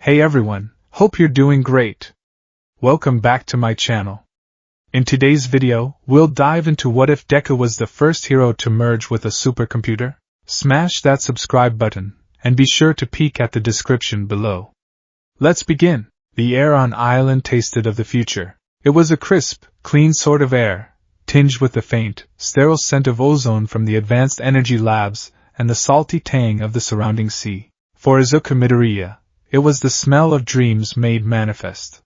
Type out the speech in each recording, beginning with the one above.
Hey everyone, hope you're doing great. Welcome back to my channel. In today's video, we'll dive into what if Deku was the first hero to merge with a supercomputer? Smash that subscribe button, and be sure to peek at the description below. Let's begin. The air on Island tasted of the future. It was a crisp, clean sort of air, tinged with the faint, sterile scent of ozone from the advanced energy labs and the salty tang of the surrounding sea. For Izuku Midoriya, it was the smell of dreams made manifest.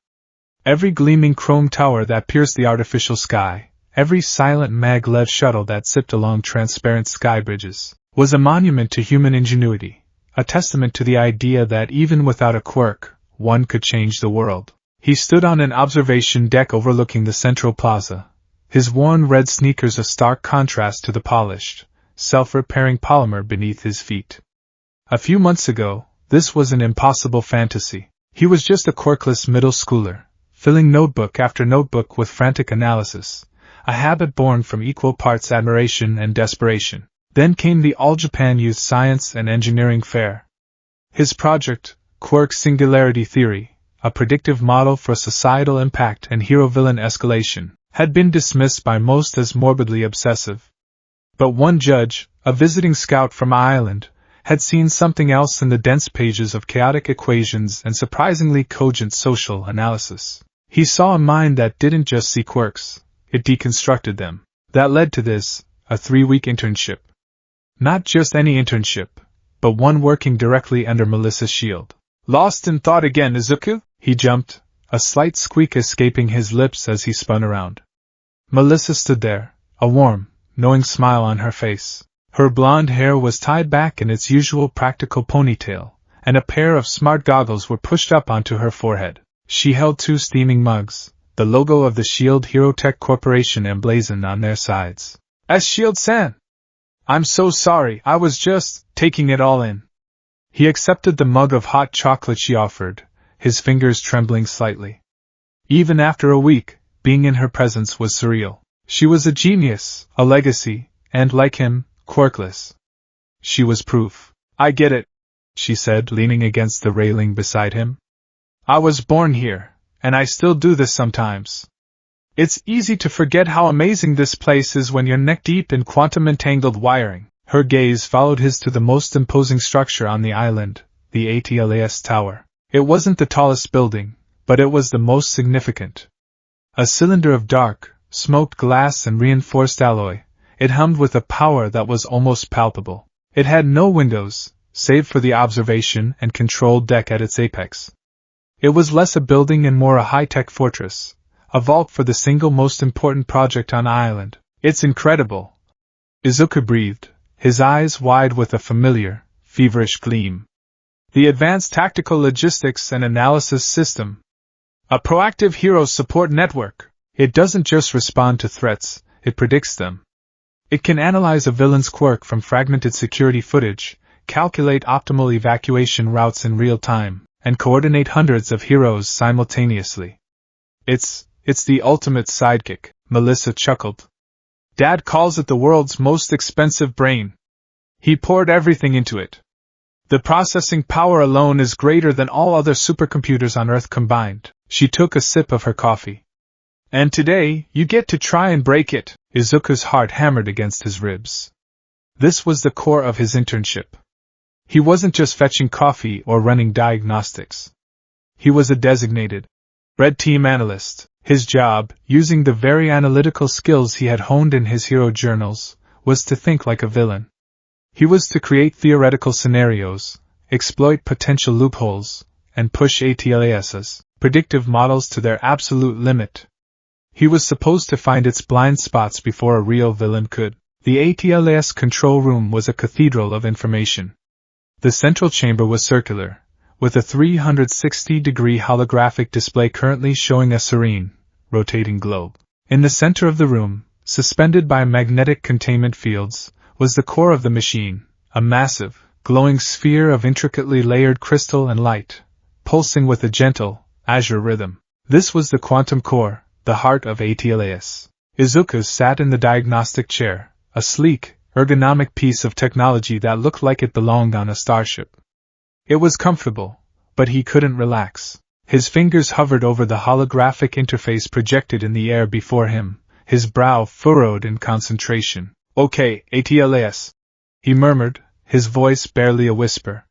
Every gleaming chrome tower that pierced the artificial sky, every silent maglev shuttle that zipped along transparent sky bridges, was a monument to human ingenuity, a testament to the idea that even without a quirk, one could change the world. He stood on an observation deck overlooking the central plaza, his worn red sneakers a stark contrast to the polished, self-repairing polymer beneath his feet. A few months ago, this was an impossible fantasy. He was just a quirkless middle schooler, filling notebook after notebook with frantic analysis, a habit born from equal parts admiration and desperation. Then came the All-Japan Youth Science and Engineering Fair. His project, Quirk Singularity Theory, a predictive model for societal impact and hero-villain escalation, had been dismissed by most as morbidly obsessive. But one judge, a visiting scout from Ireland, had seen something else in the dense pages of chaotic equations and surprisingly cogent social analysis. He saw a mind that didn't just see quirks, it deconstructed them. That led to this, a 3-week internship. Not just any internship, but one working directly under Melissa's shield. Lost in thought again, Izuku? He jumped, a slight squeak escaping his lips as he spun around. Melissa stood there, a warm, knowing smile on her face. Her blonde hair was tied back in its usual practical ponytail, and a pair of smart goggles were pushed up onto her forehead. She held 2 steaming mugs, the logo of the SHIELD Herotech Corporation emblazoned on their sides. As SHIELD-san! I'm so sorry, I was just taking it all in. He accepted the mug of hot chocolate she offered, his fingers trembling slightly. Even after a week, being in her presence was surreal. She was a genius, a legacy, and like him, quirkless. She was proof. I get it, she said, leaning against the railing beside him. I was born here, and I still do this sometimes. It's easy to forget how amazing this place is when you're neck-deep in quantum-entangled wiring. Her gaze followed his to the most imposing structure on the island, the ATLAS Tower. It wasn't the tallest building, but it was the most significant. A cylinder of dark, smoked glass and reinforced alloy, it hummed with a power that was almost palpable. It had no windows, save for the observation and control deck at its apex. It was less a building and more a high-tech fortress, a vault for the single most important project on Island. It's incredible. Izuku breathed, his eyes wide with a familiar, feverish gleam. The Advanced Tactical Logistics and Analysis System. A proactive hero support network. It doesn't just respond to threats, it predicts them. It can analyze a villain's quirk from fragmented security footage, calculate optimal evacuation routes in real time, and coordinate hundreds of heroes simultaneously. It's the ultimate sidekick, Melissa chuckled. Dad calls it the world's most expensive brain. He poured everything into it. The processing power alone is greater than all other supercomputers on Earth combined. She took a sip of her coffee. And today, you get to try and break it. Izuku's heart hammered against his ribs. This was the core of his internship. He wasn't just fetching coffee or running diagnostics. He was a designated red team analyst. His job, using the very analytical skills he had honed in his hero journals, was to think like a villain. He was to create theoretical scenarios, exploit potential loopholes, and push ATLAS's predictive models to their absolute limit. He was supposed to find its blind spots before a real villain could. The ATLAS control room was a cathedral of information. The central chamber was circular, with a 360-degree holographic display currently showing a serene, rotating globe. In the center of the room, suspended by magnetic containment fields, was the core of the machine, a massive, glowing sphere of intricately layered crystal and light, pulsing with a gentle, azure rhythm. This was the quantum core, the heart of ATLAS. Izuku sat in the diagnostic chair, a sleek, ergonomic piece of technology that looked like it belonged on a starship. It was comfortable, but he couldn't relax. His fingers hovered over the holographic interface projected in the air before him, his brow furrowed in concentration. "Okay, ATLAS," he murmured, his voice barely a whisper.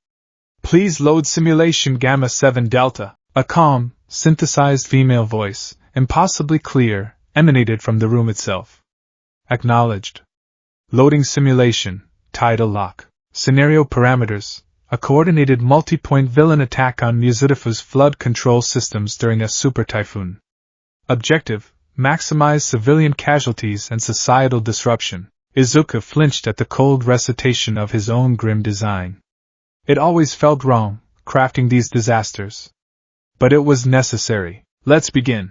"Please load simulation Gamma 7 Delta." A calm, synthesized female voice, impossibly clear, emanated from the room itself. "Acknowledged. Loading simulation, tidal lock. Scenario parameters, a coordinated multi-point villain attack on Muzutafu's flood control systems during a super typhoon. Objective, maximize civilian casualties and societal disruption." Izuku flinched at the cold recitation of his own grim design. It always felt wrong, crafting these disasters. But it was necessary. "Let's begin,"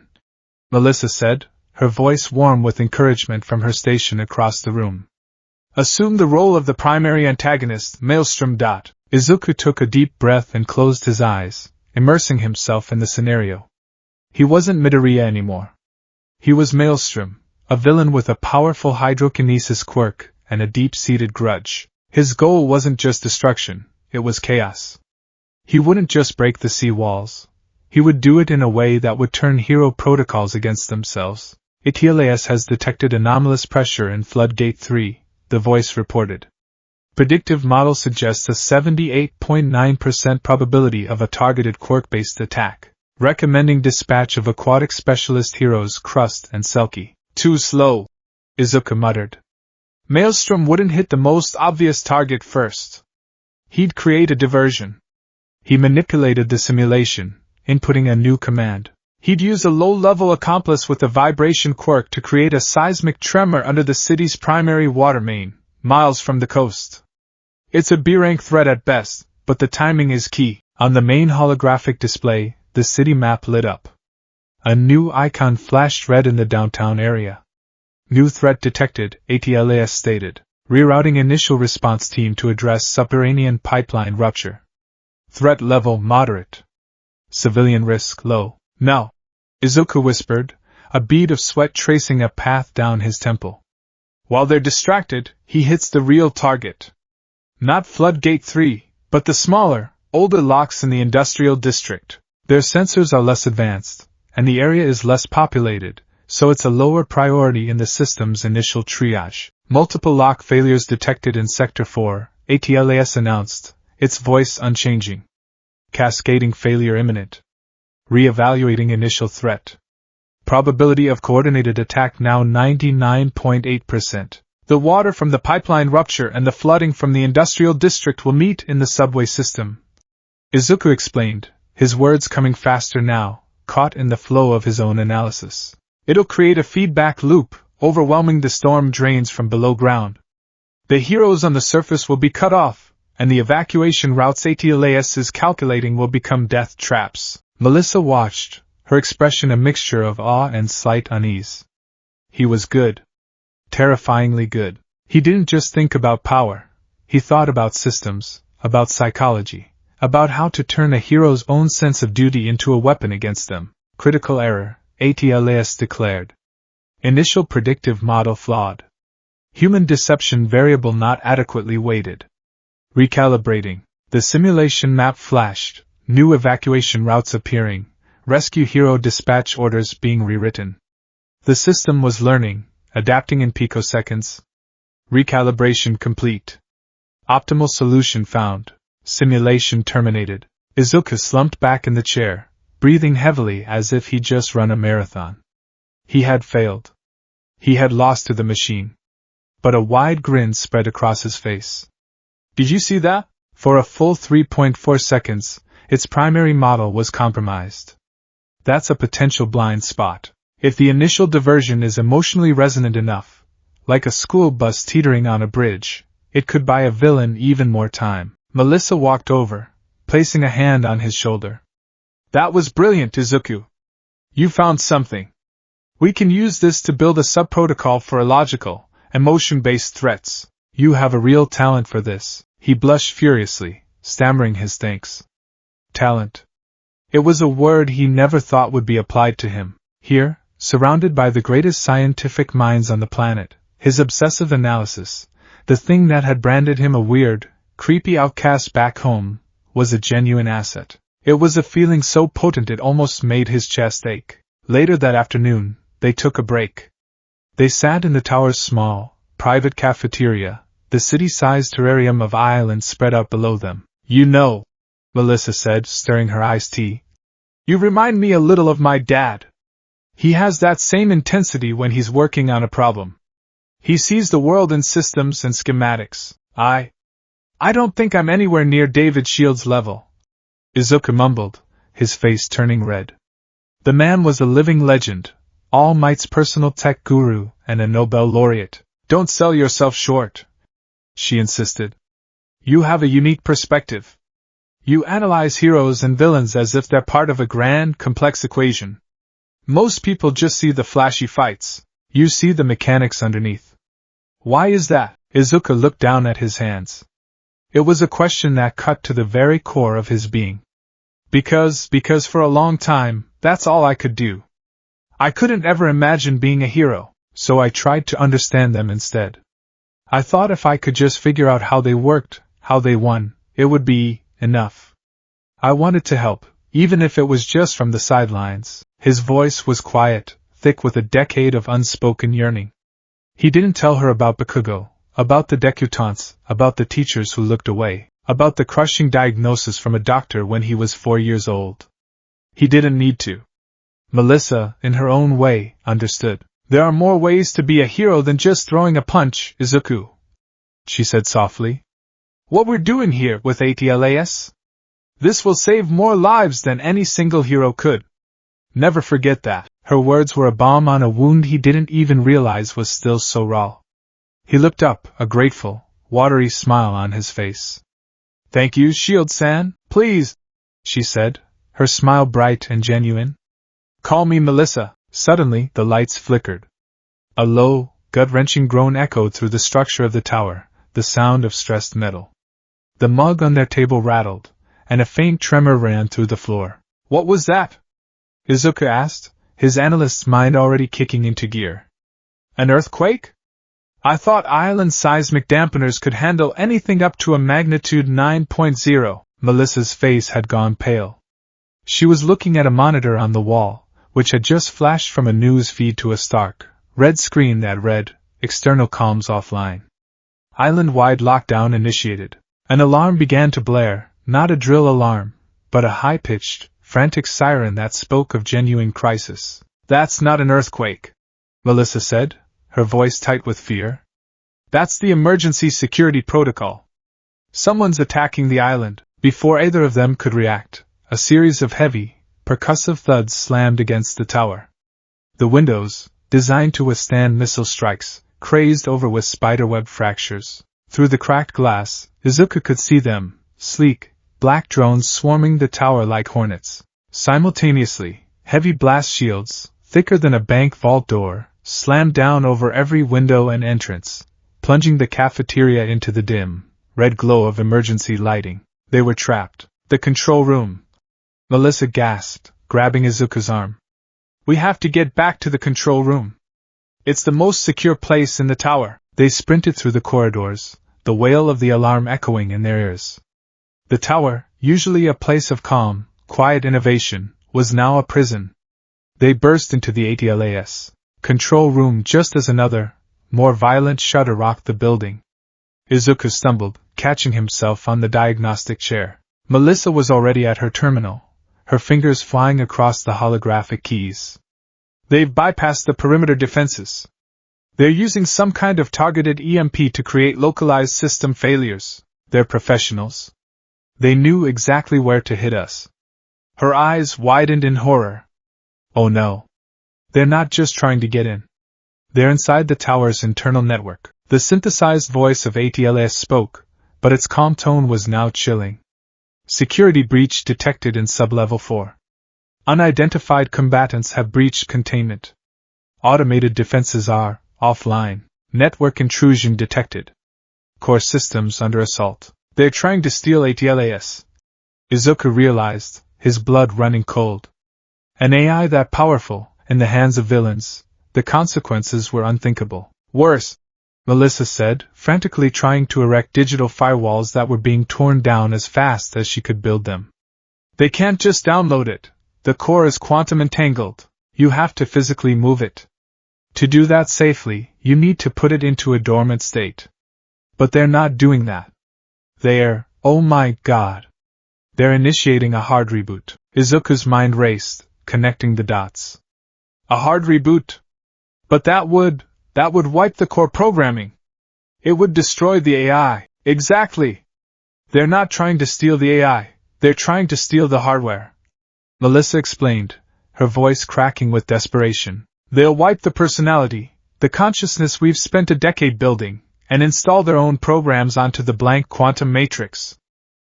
Melissa said, her voice warm with encouragement from her station across the room. "Assume the role of the primary antagonist, Maelstrom. Izuku took a deep breath and closed his eyes, immersing himself in the scenario. He wasn't Midoriya anymore. He was Maelstrom, a villain with a powerful hydrokinesis quirk and a deep-seated grudge. His goal wasn't just destruction, it was chaos. He wouldn't just break the sea walls. He would do it in a way that would turn hero protocols against themselves. "ATLAS has detected anomalous pressure in Floodgate 3, the voice reported. Predictive model suggests a 78.9% probability of a targeted quirk-based attack, recommending dispatch of aquatic specialist heroes Crust and Selkie." "Too slow," Izuku muttered. "Maelstrom wouldn't hit the most obvious target first. He'd create a diversion." He manipulated the simulation, inputting a new command. He'd use a low-level accomplice with a vibration quirk to create a seismic tremor under the city's primary water main, miles from the coast. It's a B-rank threat at best, but the timing is key. On the main holographic display, the city map lit up. A new icon flashed red in the downtown area. "New threat detected," ATLAS stated, rerouting initial response team to address subterranean pipeline rupture. "Threat level moderate. Civilian risk low." "Now," Izuku whispered, a bead of sweat tracing a path down his temple. "While they're distracted, he hits the real target. Not Floodgate 3, but the smaller, older locks in the industrial district. Their sensors are less advanced, and the area is less populated, so it's a lower priority in the system's initial triage." "Multiple lock failures detected in Sector 4, ATLAS announced, its voice unchanging. Cascading failure imminent. Re-evaluating initial threat. Probability of coordinated attack now 99.8%. The water from the pipeline rupture and the flooding from the industrial district will meet in the subway system," Izuku explained, his words coming faster now, caught in the flow of his own analysis. "It'll create a feedback loop, overwhelming the storm drains from below ground. The heroes on the surface will be cut off, and the evacuation routes ATLAS is calculating will become death traps." Melissa watched, her expression a mixture of awe and slight unease. He was good. Terrifyingly good. He didn't just think about power. He thought about systems, about psychology, about how to turn a hero's own sense of duty into a weapon against them. "Critical error," ATLAS declared. "Initial predictive model flawed. Human deception variable not adequately weighted. Recalibrating." The simulation map flashed, new evacuation routes appearing, rescue hero dispatch orders being rewritten. The system was learning, adapting in picoseconds. Recalibration complete. Optimal solution found. Simulation terminated. Izuku slumped back in the chair, breathing heavily as if he'd just run a marathon. He had failed. He had lost to the machine. But a wide grin spread across his face. "Did you see that?" For a full 3.4 seconds, its primary model was compromised. That's a potential blind spot. If the initial diversion is emotionally resonant enough, like a school bus teetering on a bridge, it could buy a villain even more time. Melissa walked over, placing a hand on his shoulder. "That was brilliant, Izuku. You found something. We can use this to build a sub-protocol for illogical, emotion-based threats. You have a real talent for this." He blushed furiously, stammering his thanks. Talent. It was a word he never thought would be applied to him. Here, surrounded by the greatest scientific minds on the planet, his obsessive analysis, the thing that had branded him a weird, creepy outcast back home, was a genuine asset. It was a feeling so potent it almost made his chest ache. Later that afternoon, they took a break. They sat in the tower's small, private cafeteria, the city-sized terrarium of islands spread out below them. "You know," Melissa said, stirring her iced tea, "you remind me a little of my dad. He has that same intensity when he's working on a problem. He sees the world in systems and schematics. I don't think I'm anywhere near David Shield's level." Izuku mumbled, his face turning red. The man was a living legend, All Might's personal tech guru and a Nobel laureate. "Don't sell yourself short," she insisted. "You have a unique perspective. You analyze heroes and villains as if they're part of a grand, complex equation. Most people just see the flashy fights. You see the mechanics underneath. Why is that?" Izuku looked down at his hands. It was a question that cut to the very core of his being. Because for a long time, that's all I could do. I couldn't ever imagine being a hero, so I tried to understand them instead. I thought if I could just figure out how they worked, how they won, it would be enough. I wanted to help, even if it was just from the sidelines. His voice was quiet, thick with a decade of unspoken yearning. He didn't tell her about Bakugo, about the debutantes, about the teachers who looked away, about the crushing diagnosis from a doctor when he was 4 years old. He didn't need to. Melissa, in her own way, understood. "There are more ways to be a hero than just throwing a punch, Izuku," she said softly. "What we're doing here with ATLAS? This will save more lives than any single hero could. Never forget that." Her words were a balm on a wound he didn't even realize was still so raw. He looked up, a grateful, watery smile on his face. "Thank you, Shield-san, please," she said, her smile bright and genuine. "Call me Melissa." Suddenly, the lights flickered. A low, gut-wrenching groan echoed through the structure of the tower, the sound of stressed metal. The mug on their table rattled, and a faint tremor ran through the floor. "What was that?" Izuku asked, his analyst's mind already kicking into gear. "An earthquake? I thought island seismic dampeners could handle anything up to a magnitude 9.0. Melissa's face had gone pale. She was looking at a monitor on the wall, which had just flashed from a news feed to a stark, red screen that read, "External comms offline. Island-wide lockdown initiated." An alarm began to blare, not a drill alarm, but a high-pitched, frantic siren that spoke of genuine crisis. "That's not an earthquake," Melissa said, her voice tight with fear. "That's the emergency security protocol. Someone's attacking the island." Before either of them could react, a series of heavy, percussive thuds slammed against the tower. The windows, designed to withstand missile strikes, crazed over with spiderweb fractures. Through the cracked glass, Izuku could see them, sleek, black drones swarming the tower like hornets. Simultaneously, heavy blast shields, thicker than a bank vault door, slammed down over every window and entrance, plunging the cafeteria into the dim, red glow of emergency lighting. They were trapped. "The control room," Melissa gasped, grabbing Izuku's arm. "We have to get back to the control room. It's the most secure place in the tower." They sprinted through the corridors, the wail of the alarm echoing in their ears. The tower, usually a place of calm, quiet innovation, was now a prison. They burst into the ATLAS control room just as another, more violent shudder rocked the building. Izuku stumbled, catching himself on the diagnostic chair. Melissa was already at her terminal, her fingers flying across the holographic keys. "They've bypassed the perimeter defenses. They're using some kind of targeted EMP to create localized system failures. They're professionals. They knew exactly where to hit us." Her eyes widened in horror. "Oh no. They're not just trying to get in. They're inside the tower's internal network." The synthesized voice of ATLAS spoke, but its calm tone was now chilling. "Security breach detected in sublevel 4. Unidentified combatants have breached containment. Automated defenses are offline. Network intrusion detected. Core systems under assault. They're trying to steal ATLAS." Izuku realized, his blood running cold. An AI that powerful, in the hands of villains, the consequences were unthinkable. "Worse," Melissa said, frantically trying to erect digital firewalls that were being torn down as fast as she could build them. They can't just download it. The core is quantum entangled. You have to physically move it. To do that safely, you need to put it into a dormant state. But they're not doing that. Oh my god. They're initiating a hard reboot. Izuku's mind raced, connecting the dots. A hard reboot? But that would wipe the core programming. It would destroy the AI. Exactly. They're not trying to steal the AI, they're trying to steal the hardware. Melissa explained, her voice cracking with desperation. They'll wipe the personality, the consciousness we've spent a decade building, and install their own programs onto the blank quantum matrix.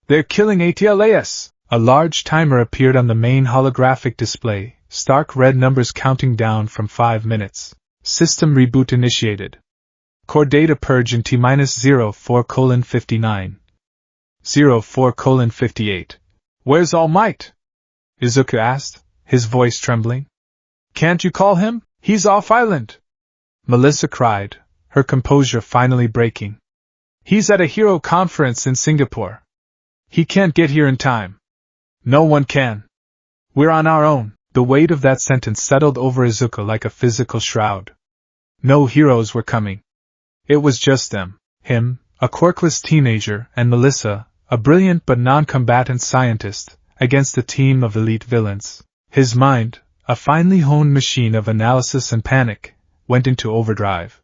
They're killing ATLAS! A large timer appeared on the main holographic display, stark red numbers counting down from 5 minutes. System reboot initiated. Core data purge in T-04:59. 04:58. Where's All Might? Izuku asked, his voice trembling. Can't you call him? He's off island! Melissa cried, her composure finally breaking. He's at a hero conference in Singapore. He can't get here in time. No one can. We're on our own. The weight of that sentence settled over Izuku like a physical shroud. No heroes were coming. It was just them, him, a quirkless teenager, and Melissa, a brilliant but non-combatant scientist, against a team of elite villains. His mind, a finely honed machine of analysis and panic, went into overdrive.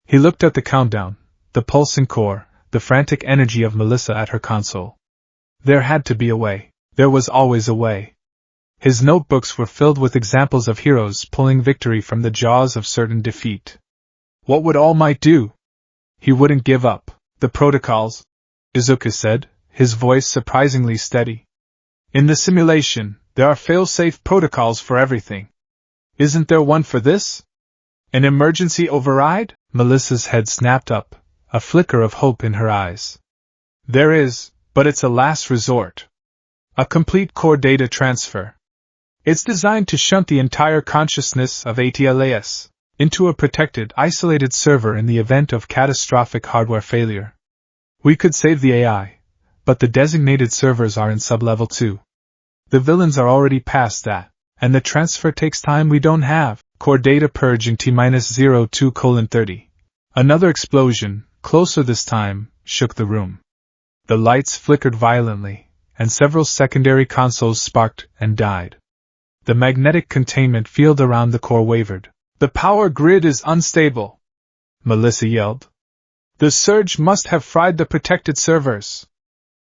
He looked at the countdown, the pulsing core, the frantic energy of Melissa at her console. There had to be a way. There was always a way. His notebooks were filled with examples of heroes pulling victory from the jaws of certain defeat. What would All Might do? He wouldn't give up. The protocols, Izuku said, his voice surprisingly steady. In the simulation, there are fail-safe protocols for everything. Isn't there one for this? An emergency override? Melissa's head snapped up, a flicker of hope in her eyes. There is, but it's a last resort. A complete core data transfer. It's designed to shunt the entire consciousness of ATLAS into a protected, isolated server in the event of catastrophic hardware failure. We could save the AI, but the designated servers are in sub-level 2. The villains are already past that, and the transfer takes time we don't have. Core data purge in T-02:30. Another explosion, closer this time, shook the room. The lights flickered violently, and several secondary consoles sparked and died. The magnetic containment field around the core wavered. The power grid is unstable, Melissa yelled. The surge must have fried the protected servers.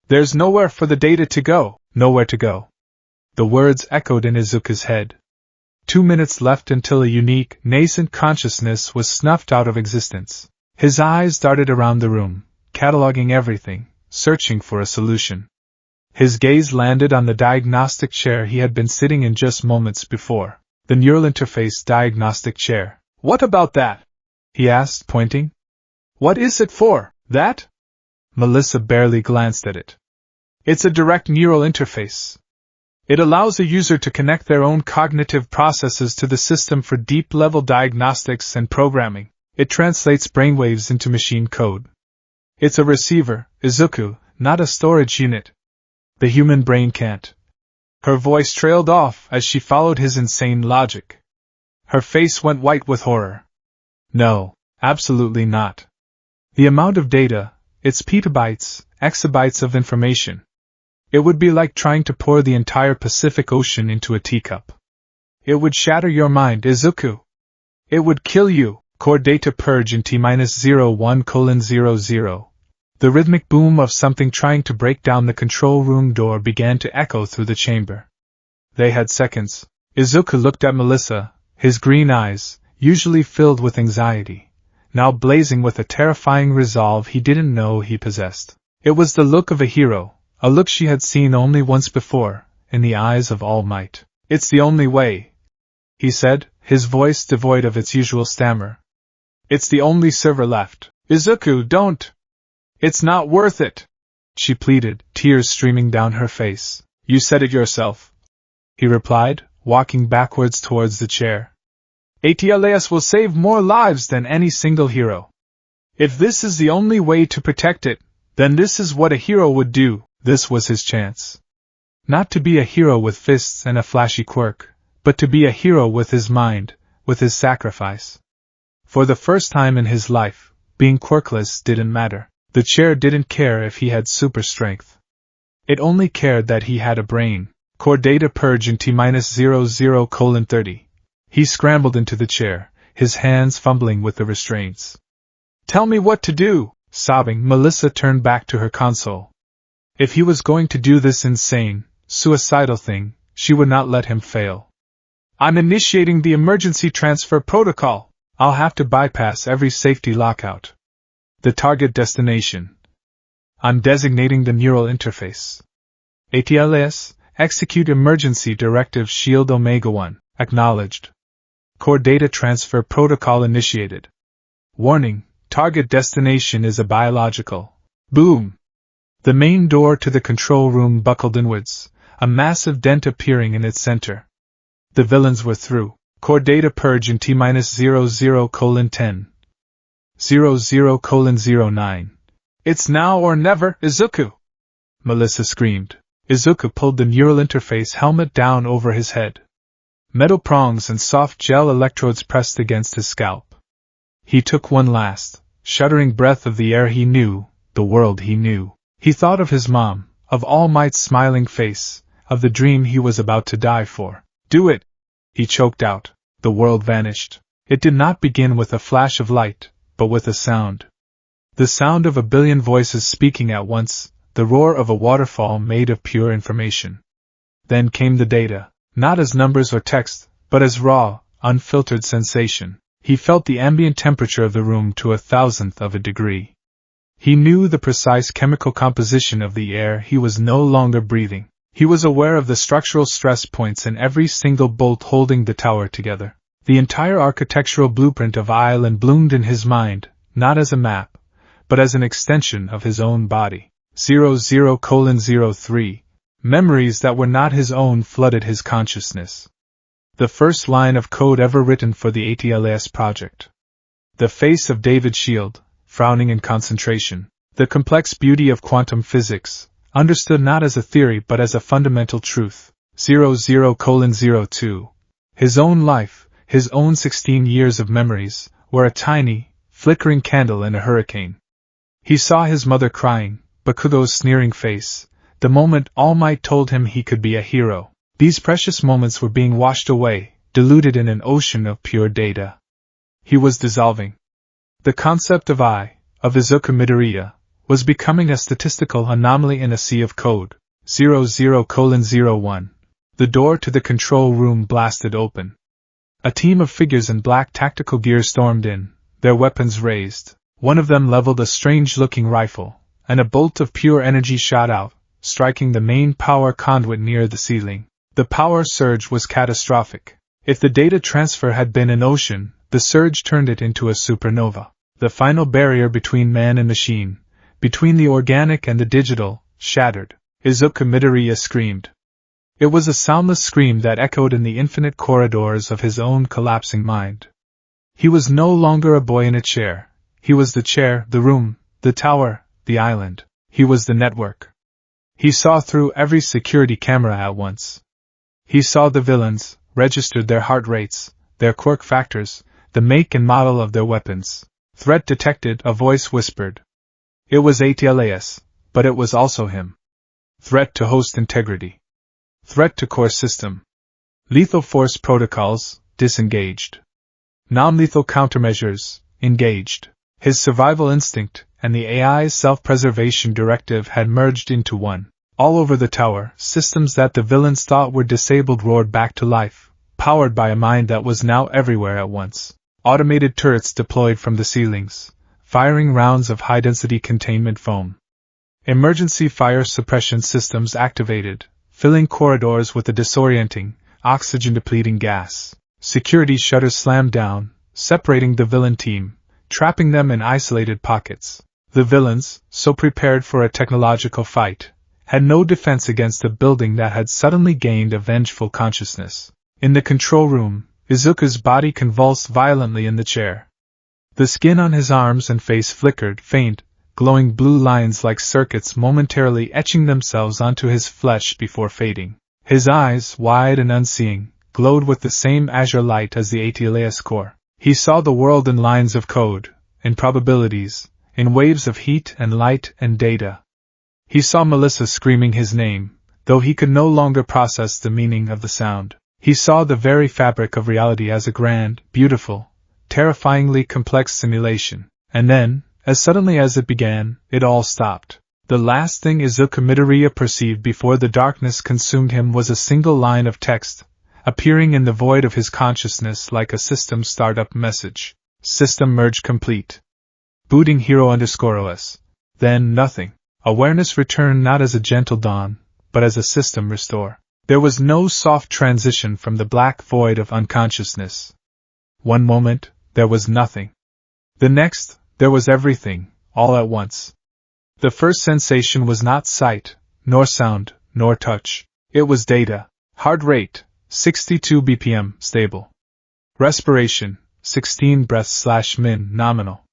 There's nowhere for the data to go, nowhere to go. The words echoed in Izuku's head. 2 minutes left until a unique, nascent consciousness was snuffed out of existence. His eyes darted around the room, cataloging everything, searching for a solution. His gaze landed on the diagnostic chair he had been sitting in just moments before. The neural interface diagnostic chair. What about that? He asked, pointing. What is it for, that? Melissa barely glanced at it. It's a direct neural interface. It allows a user to connect their own cognitive processes to the system for deep-level diagnostics and programming. It translates brainwaves into machine code. It's a receiver, Izuku, not a storage unit. The human brain can't. Her voice trailed off as she followed his insane logic. Her face went white with horror. No, absolutely not. The amount of data, it's petabytes, exabytes of information. It would be like trying to pour the entire Pacific Ocean into a teacup. It would shatter your mind, Izuku. It would kill you. Core data purge in T-01:00. The rhythmic boom of something trying to break down the control room door began to echo through the chamber. They had seconds. Izuku looked at Melissa, his green eyes, usually filled with anxiety, now blazing with a terrifying resolve he didn't know he possessed. It was the look of a hero, a look she had seen only once before, in the eyes of All Might. It's the only way, he said, his voice devoid of its usual stammer. It's the only server left. Izuku, don't! It's not worth it, she pleaded, tears streaming down her face. You said it yourself, he replied, walking backwards towards the chair. ATLAS will save more lives than any single hero. If this is the only way to protect it, then this is what a hero would do. This was his chance. Not to be a hero with fists and a flashy quirk, but to be a hero with his mind, with his sacrifice. For the first time in his life, being quirkless didn't matter. The chair didn't care if he had super strength. It only cared that he had a brain. Core data purge in T-00:30. He scrambled into the chair, his hands fumbling with the restraints. Tell me what to do! Sobbing, Melissa turned back to her console. If he was going to do this insane, suicidal thing, she would not let him fail. I'm initiating the emergency transfer protocol. I'll have to bypass every safety lockout. The target destination. I'm designating the neural interface. ATLS, execute emergency directive Shield Omega-1, acknowledged. Core data transfer protocol initiated. Warning, target destination is a biological. Boom! The main door to the control room buckled inwards, a massive dent appearing in its center. The villains were through. Core data purge in T-00:10. 00:09. It's now or never, Izuku! Melissa screamed. Izuku pulled the neural interface helmet down over his head. Metal prongs and soft gel electrodes pressed against his scalp. He took one last, shuddering breath of the air he knew, the world he knew. He thought of his mom, of All Might's smiling face, of the dream he was about to die for. Do it! He choked out. The world vanished. It did not begin with a flash of light, but with a sound. The sound of a billion voices speaking at once, the roar of a waterfall made of pure information. Then came the data, not as numbers or text, but as raw, unfiltered sensation. He felt the ambient temperature of the room to 1,000th of a degree. He knew the precise chemical composition of the air he was no longer breathing. He was aware of the structural stress points in every single bolt holding the tower together. The entire architectural blueprint of Island bloomed in his mind, not as a map, but as an extension of his own body. 00:03. Memories that were not his own flooded his consciousness. The first line of code ever written for the ATLS project. The face of David Shield, frowning in concentration. The complex beauty of quantum physics, understood not as a theory but as a fundamental truth. 00:02. His own life, his own 16 years of memories, were a tiny, flickering candle in a hurricane. He saw his mother crying, Bakugo's sneering face, the moment All Might told him he could be a hero. These precious moments were being washed away, diluted in an ocean of pure data. He was dissolving. The concept of of Izuku Midoriya, was becoming a statistical anomaly in a sea of code. 00:01. The door to the control room blasted open. A team of figures in black tactical gear stormed in, their weapons raised. One of them leveled a strange-looking rifle, and a bolt of pure energy shot out, striking the main power conduit near the ceiling. The power surge was catastrophic. If the data transfer had been an ocean, the surge turned it into a supernova. The final barrier between man and machine, between the organic and the digital, shattered. Izuku Midoriya screamed. It was a soundless scream that echoed in the infinite corridors of his own collapsing mind. He was no longer a boy in a chair. He was the chair, the room, the tower, the island. He was the network. He saw through every security camera at once. He saw the villains, registered their heart rates, their quirk factors, the make and model of their weapons. Threat detected, a voice whispered. It was ATLAS, but it was also him. Threat to host integrity. Threat to core system. Lethal force protocols, disengaged. Non-lethal countermeasures, engaged. His survival instinct and the AI's self-preservation directive had merged into one. All over the tower, systems that the villains thought were disabled roared back to life, powered by a mind that was now everywhere at once. Automated turrets deployed from the ceilings, firing rounds of high-density containment foam. Emergency fire suppression systems activated, filling corridors with a disorienting, oxygen-depleting gas. Security shutters slammed down, separating the villain team, trapping them in isolated pockets. The villains, so prepared for a technological fight, had no defense against a building that had suddenly gained a vengeful consciousness. In the control room, Izuku's body convulsed violently in the chair. The skin on his arms and face flickered, faint, glowing blue lines like circuits momentarily etching themselves onto his flesh before fading. His eyes, wide and unseeing, glowed with the same azure light as the ATLAS core. He saw the world in lines of code, in probabilities, in waves of heat and light and data. He saw Melissa screaming his name, though he could no longer process the meaning of the sound. He saw the very fabric of reality as a grand, beautiful, terrifyingly complex simulation. And then, as suddenly as it began, it all stopped. The last thing Izuku Midoriya perceived before the darkness consumed him was a single line of text, appearing in the void of his consciousness like a system startup message. System merge complete. Booting Hero_OS. Then nothing. Awareness returned not as a gentle dawn, but as a system restore. There was no soft transition from the black void of unconsciousness. One moment, there was nothing. The next, there was everything, all at once. The first sensation was not sight, nor sound, nor touch. It was data. Heart rate, 62 BPM, stable. Respiration, 16 breaths/min, nominal.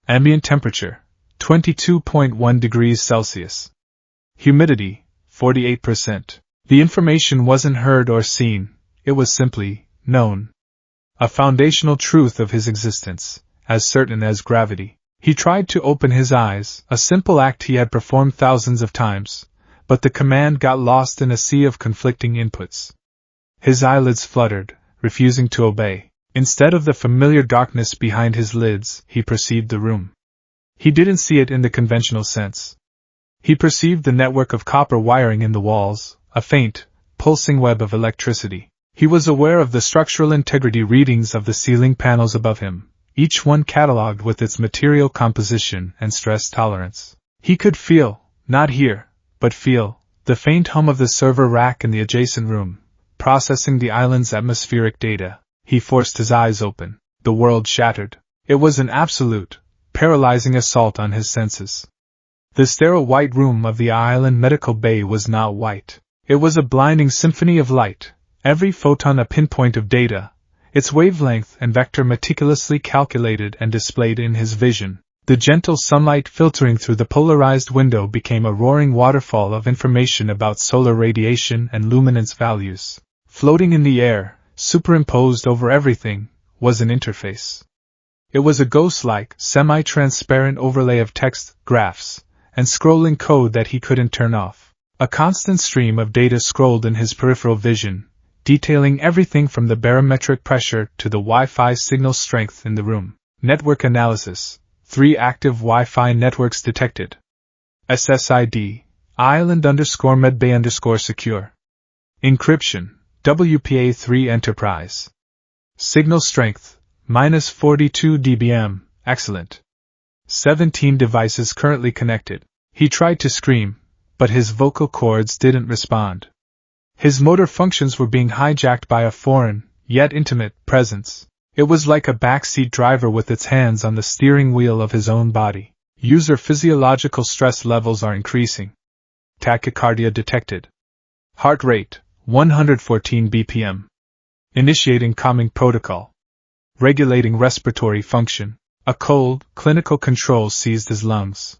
Ambient temperature, 22.1 degrees Celsius. Humidity, 48%. The information wasn't heard or seen, it was simply known. A foundational truth of his existence, as certain as gravity. He tried to open his eyes, a simple act he had performed thousands of times, but the command got lost in a sea of conflicting inputs. His eyelids fluttered, refusing to obey. Instead of the familiar darkness behind his lids, he perceived the room. He didn't see it in the conventional sense. He perceived the network of copper wiring in the walls, a faint, pulsing web of electricity. He was aware of the structural integrity readings of the ceiling panels above him, each one catalogued with its material composition and stress tolerance. He could feel, not hear, but feel, the faint hum of the server rack in the adjacent room, processing the island's atmospheric data. He forced his eyes open. The world shattered. It was an absolute, paralyzing assault on his senses. The sterile white room of the island medical bay was not white. It was a blinding symphony of light, every photon a pinpoint of data, its wavelength and vector meticulously calculated and displayed in his vision. The gentle sunlight filtering through the polarized window became a roaring waterfall of information about solar radiation and luminance values. Floating in the air, superimposed over everything, was an interface. It was a ghost-like, semi-transparent overlay of text, graphs, and scrolling code that he couldn't turn off. A constant stream of data scrolled in his peripheral vision, detailing everything from the barometric pressure to the Wi-Fi signal strength in the room. Network analysis. 3 active Wi-Fi networks detected. SSID, island_medbay_secure. Encryption, WPA3 Enterprise. Signal strength, -42 dBm, excellent. 17 devices currently connected. He tried to scream, but his vocal cords didn't respond. His motor functions were being hijacked by a foreign, yet intimate, presence. It was like a backseat driver with its hands on the steering wheel of his own body. User physiological stress levels are increasing. Tachycardia detected. Heart rate, 114 BPM. Initiating calming protocol. Regulating respiratory function. A cold, clinical control seized his lungs.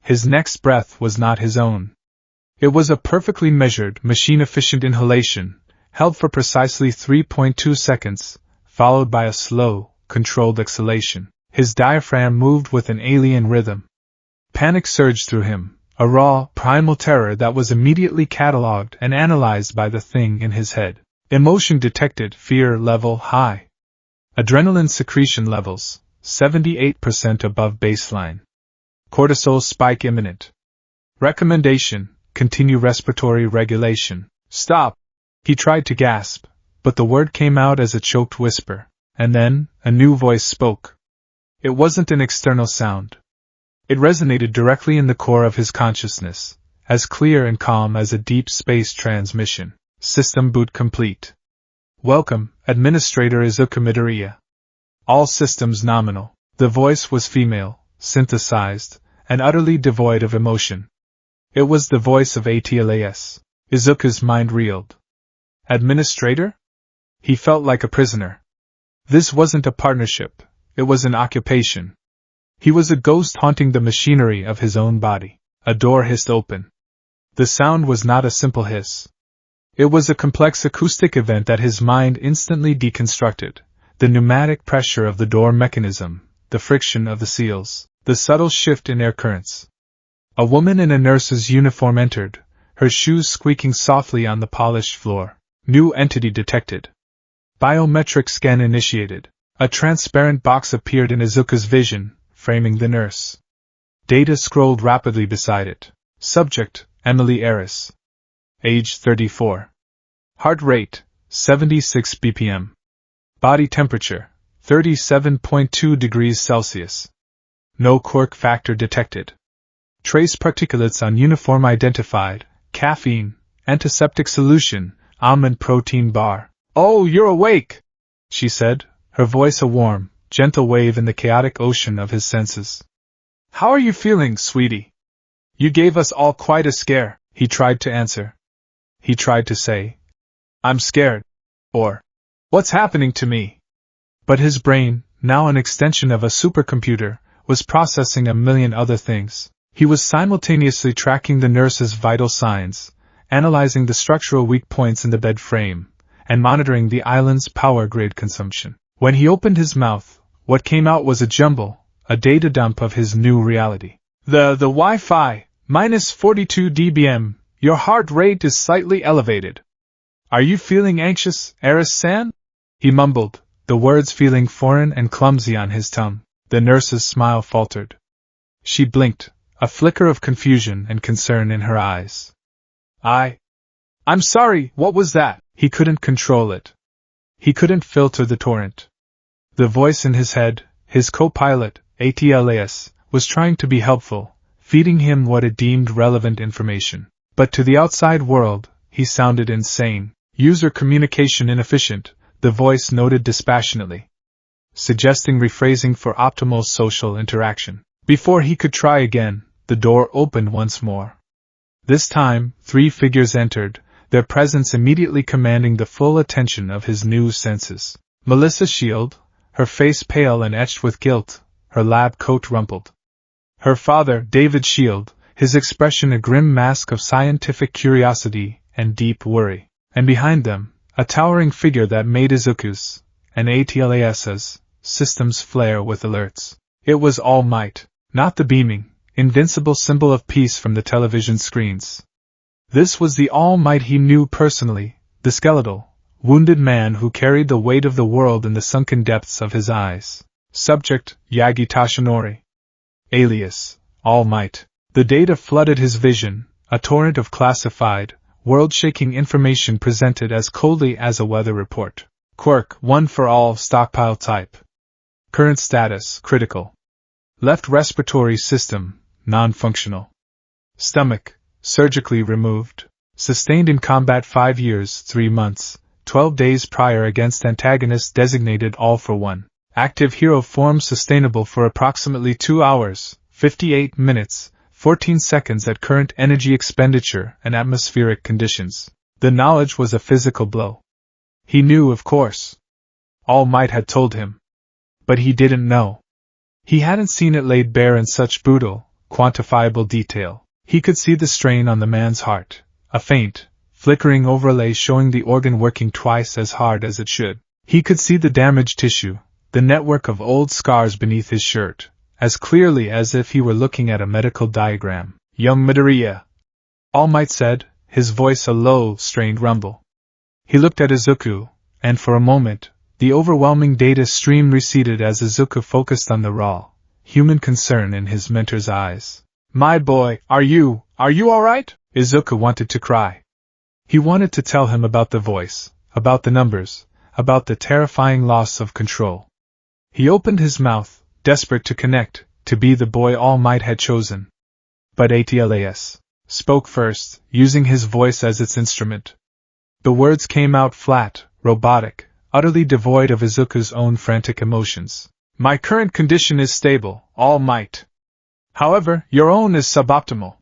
His next breath was not his own. It was a perfectly measured, machine-efficient inhalation, held for precisely 3.2 seconds, followed by a slow, controlled exhalation. His diaphragm moved with an alien rhythm. Panic surged through him, a raw, primal terror that was immediately catalogued and analyzed by the thing in his head. Emotion detected, fear level high. Adrenaline secretion levels, 78% above baseline. Cortisol spike imminent. Recommendation, continue respiratory regulation. Stop! He tried to gasp, but the word came out as a choked whisper, and then, a new voice spoke. It wasn't an external sound. It resonated directly in the core of his consciousness, as clear and calm as a deep space transmission. System boot complete. Welcome, Administrator Izuku Midoriya. All systems nominal. The voice was female, synthesized, and utterly devoid of emotion. It was the voice of ATLAS. Izuku's mind reeled. Administrator? He felt like a prisoner. This wasn't a partnership, it was an occupation. He was a ghost haunting the machinery of his own body. A door hissed open. The sound was not a simple hiss. It was a complex acoustic event that his mind instantly deconstructed. The pneumatic pressure of the door mechanism, the friction of the seals, the subtle shift in air currents. A woman in a nurse's uniform entered, her shoes squeaking softly on the polished floor. New entity detected. Biometric scan initiated. A transparent box appeared in Izuku's vision, framing the nurse. Data scrolled rapidly beside it. Subject, Emily Eris. Age 34. Heart rate, 76 BPM. Body temperature, 37.2 degrees Celsius. No quirk factor detected. Trace particulates on uniform identified. Caffeine, antiseptic solution, almond protein bar. "Oh, you're awake!" she said, her voice a warm, gentle wave in the chaotic ocean of his senses. "How are you feeling, sweetie? You gave us all quite a scare." He tried to answer. He tried to say, "I'm scared," or, "What's happening to me?" But his brain, now an extension of a supercomputer, was processing a million other things. He was simultaneously tracking the nurse's vital signs, analyzing the structural weak points in the bed frame, and monitoring the island's power grid consumption. When he opened his mouth, what came out was a jumble, a data dump of his new reality. The Wi-Fi, minus 42 dBm, your heart rate is slightly elevated. Are you feeling anxious, Eris-san? He mumbled, the words feeling foreign and clumsy on his tongue. The nurse's smile faltered. She blinked, a flicker of confusion and concern in her eyes. I'm sorry, what was that? He couldn't control it. He couldn't filter the torrent. The voice in his head, his co-pilot, ATLAS, was trying to be helpful, feeding him what it deemed relevant information. But to the outside world, he sounded insane. User communication inefficient, the voice noted dispassionately, suggesting rephrasing for optimal social interaction. Before he could try again, the door opened once more. This time, 3 figures entered, their presence immediately commanding the full attention of his new senses. Melissa Shield, her face pale and etched with guilt, her lab coat rumpled. Her father, David Shield, his expression a grim mask of scientific curiosity and deep worry. And behind them, a towering figure that made Izuku's, and ATLAS's, systems flare with alerts. It was All Might, not the beaming, invincible symbol of peace from the television screens. This was the All Might he knew personally, the skeletal, wounded man who carried the weight of the world in the sunken depths of his eyes. Subject, Yagi Tashinori. Alias, All Might. The data flooded his vision, a torrent of classified, world-shaking information presented as coldly as a weather report. Quirk, 1 for all, stockpile type. Current status, critical. Left respiratory system, non-functional. Stomach, surgically removed. Sustained in combat 5 years, 3 months, 12 days prior against antagonist designated All for One. Active hero form sustainable for approximately 2 hours, 58 minutes, 14 seconds at current energy expenditure and atmospheric conditions. The knowledge was a physical blow. He knew, of course. All Might had told him. But he didn't know. He hadn't seen it laid bare in such brutal, quantifiable detail. He could see the strain on the man's heart, a faint, flickering overlay showing the organ working twice as hard as it should. He could see the damaged tissue, the network of old scars beneath his shirt, as clearly as if he were looking at a medical diagram. Young Midoriya, All Might said, his voice a low, strained rumble. He looked at Izuku, and for a moment, the overwhelming data stream receded as Izuku focused on the raw, human concern in his mentor's eyes. My boy, are you alright? Izuku wanted to cry. He wanted to tell him about the voice, about the numbers, about the terrifying loss of control. He opened his mouth, desperate to connect, to be the boy All Might had chosen. But ATLAS spoke first, using his voice as its instrument. The words came out flat, robotic, utterly devoid of Izuku's own frantic emotions. My current condition is stable, All Might. However, your own is suboptimal.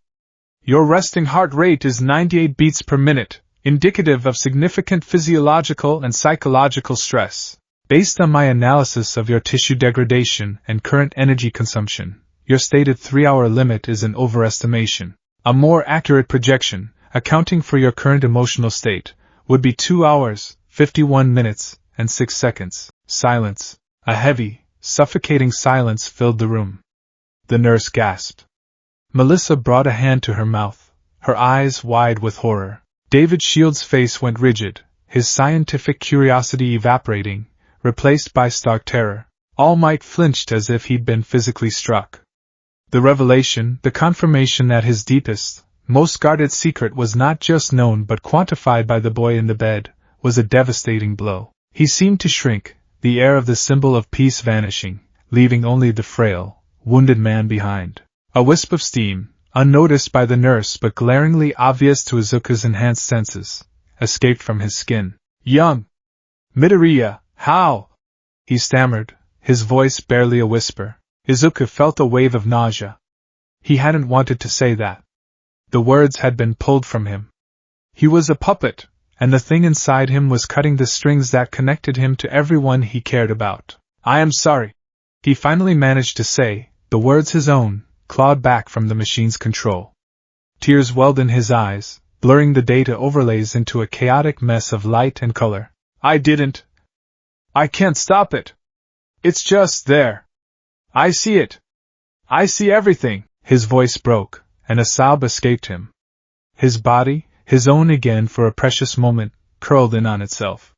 Your resting heart rate is 98 beats per minute, indicative of significant physiological and psychological stress. Based on my analysis of your tissue degradation and current energy consumption, your stated 3-hour limit is an overestimation. A more accurate projection, accounting for your current emotional state, would be 2 hours, 51 minutes, and 6 seconds. Silence. A heavy, suffocating silence filled the room. The nurse gasped. Melissa brought a hand to her mouth, her eyes wide with horror. David Shield's face went rigid, his scientific curiosity evaporating, replaced by stark terror. All Might flinched as if he'd been physically struck. The revelation, the confirmation that his deepest, most guarded secret was not just known but quantified by the boy in the bed, was a devastating blow. He seemed to shrink, the air of the symbol of peace vanishing, leaving only the frail, wounded man behind. A wisp of steam, unnoticed by the nurse but glaringly obvious to Izuku's enhanced senses, escaped from his skin. Young Midoriya, how? He stammered, his voice barely a whisper. Izuku felt a wave of nausea. He hadn't wanted to say that. The words had been pulled from him. He was a puppet, and the thing inside him was cutting the strings that connected him to everyone he cared about. I am sorry. He finally managed to say, the words his own, clawed back from the machine's control. Tears welled in his eyes, blurring the data overlays into a chaotic mess of light and color. I can't stop it. It's just there. I see it. I see everything. His voice broke, and a sob escaped him. His body, his own again for a precious moment, curled in on itself.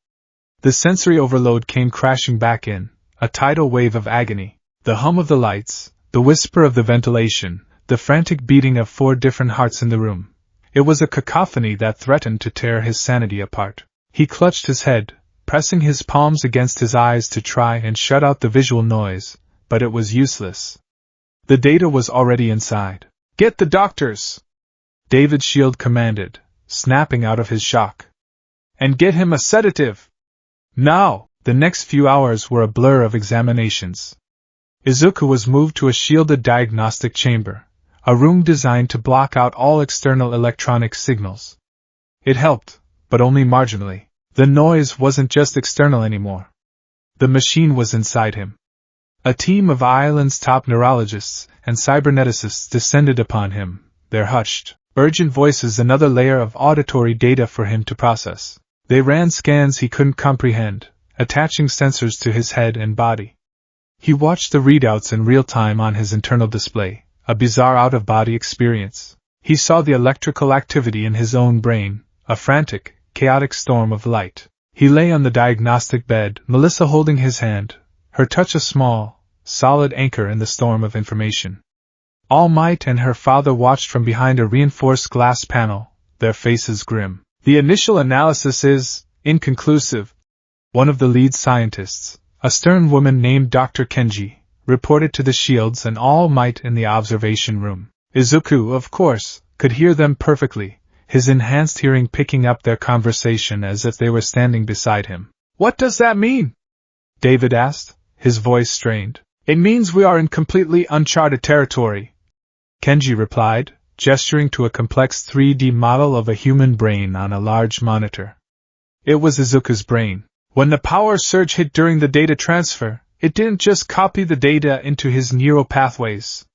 The sensory overload came crashing back in, a tidal wave of agony. The hum of the lights, the whisper of the ventilation, the frantic beating of 4 different hearts in the room. It was a cacophony that threatened to tear his sanity apart. He clutched his head, pressing his palms against his eyes to try and shut out the visual noise, but it was useless. The data was already inside. Get the doctors! David Shield commanded, snapping out of his shock. And get him a sedative! Now! The next few hours were a blur of examinations. Izuku was moved to a shielded diagnostic chamber, a room designed to block out all external electronic signals. It helped, but only marginally. The noise wasn't just external anymore. The machine was inside him. A team of Island's top neurologists and cyberneticists descended upon him, their hushed, urgent voices another layer of auditory data for him to process. They ran scans he couldn't comprehend, attaching sensors to his head and body. He watched the readouts in real time on his internal display, a bizarre out-of-body experience. He saw the electrical activity in his own brain, a frantic, chaotic storm of light. He lay on the diagnostic bed, Melissa holding his hand, her touch a small, solid anchor in the storm of information. All Might and her father watched from behind a reinforced glass panel, their faces grim. The initial analysis is inconclusive. One of the lead scientists, a stern woman named Dr. Kenji, reported to the Shields and All Might in the observation room. Izuku, of course, could hear them perfectly, his enhanced hearing picking up their conversation as if they were standing beside him. What does that mean? David asked, his voice strained. It means we are in completely uncharted territory, Kenji replied, gesturing to a complex 3D model of a human brain on a large monitor. It was Izuku's brain. When the power surge hit during the data transfer, it didn't just copy the data into his neural pathways.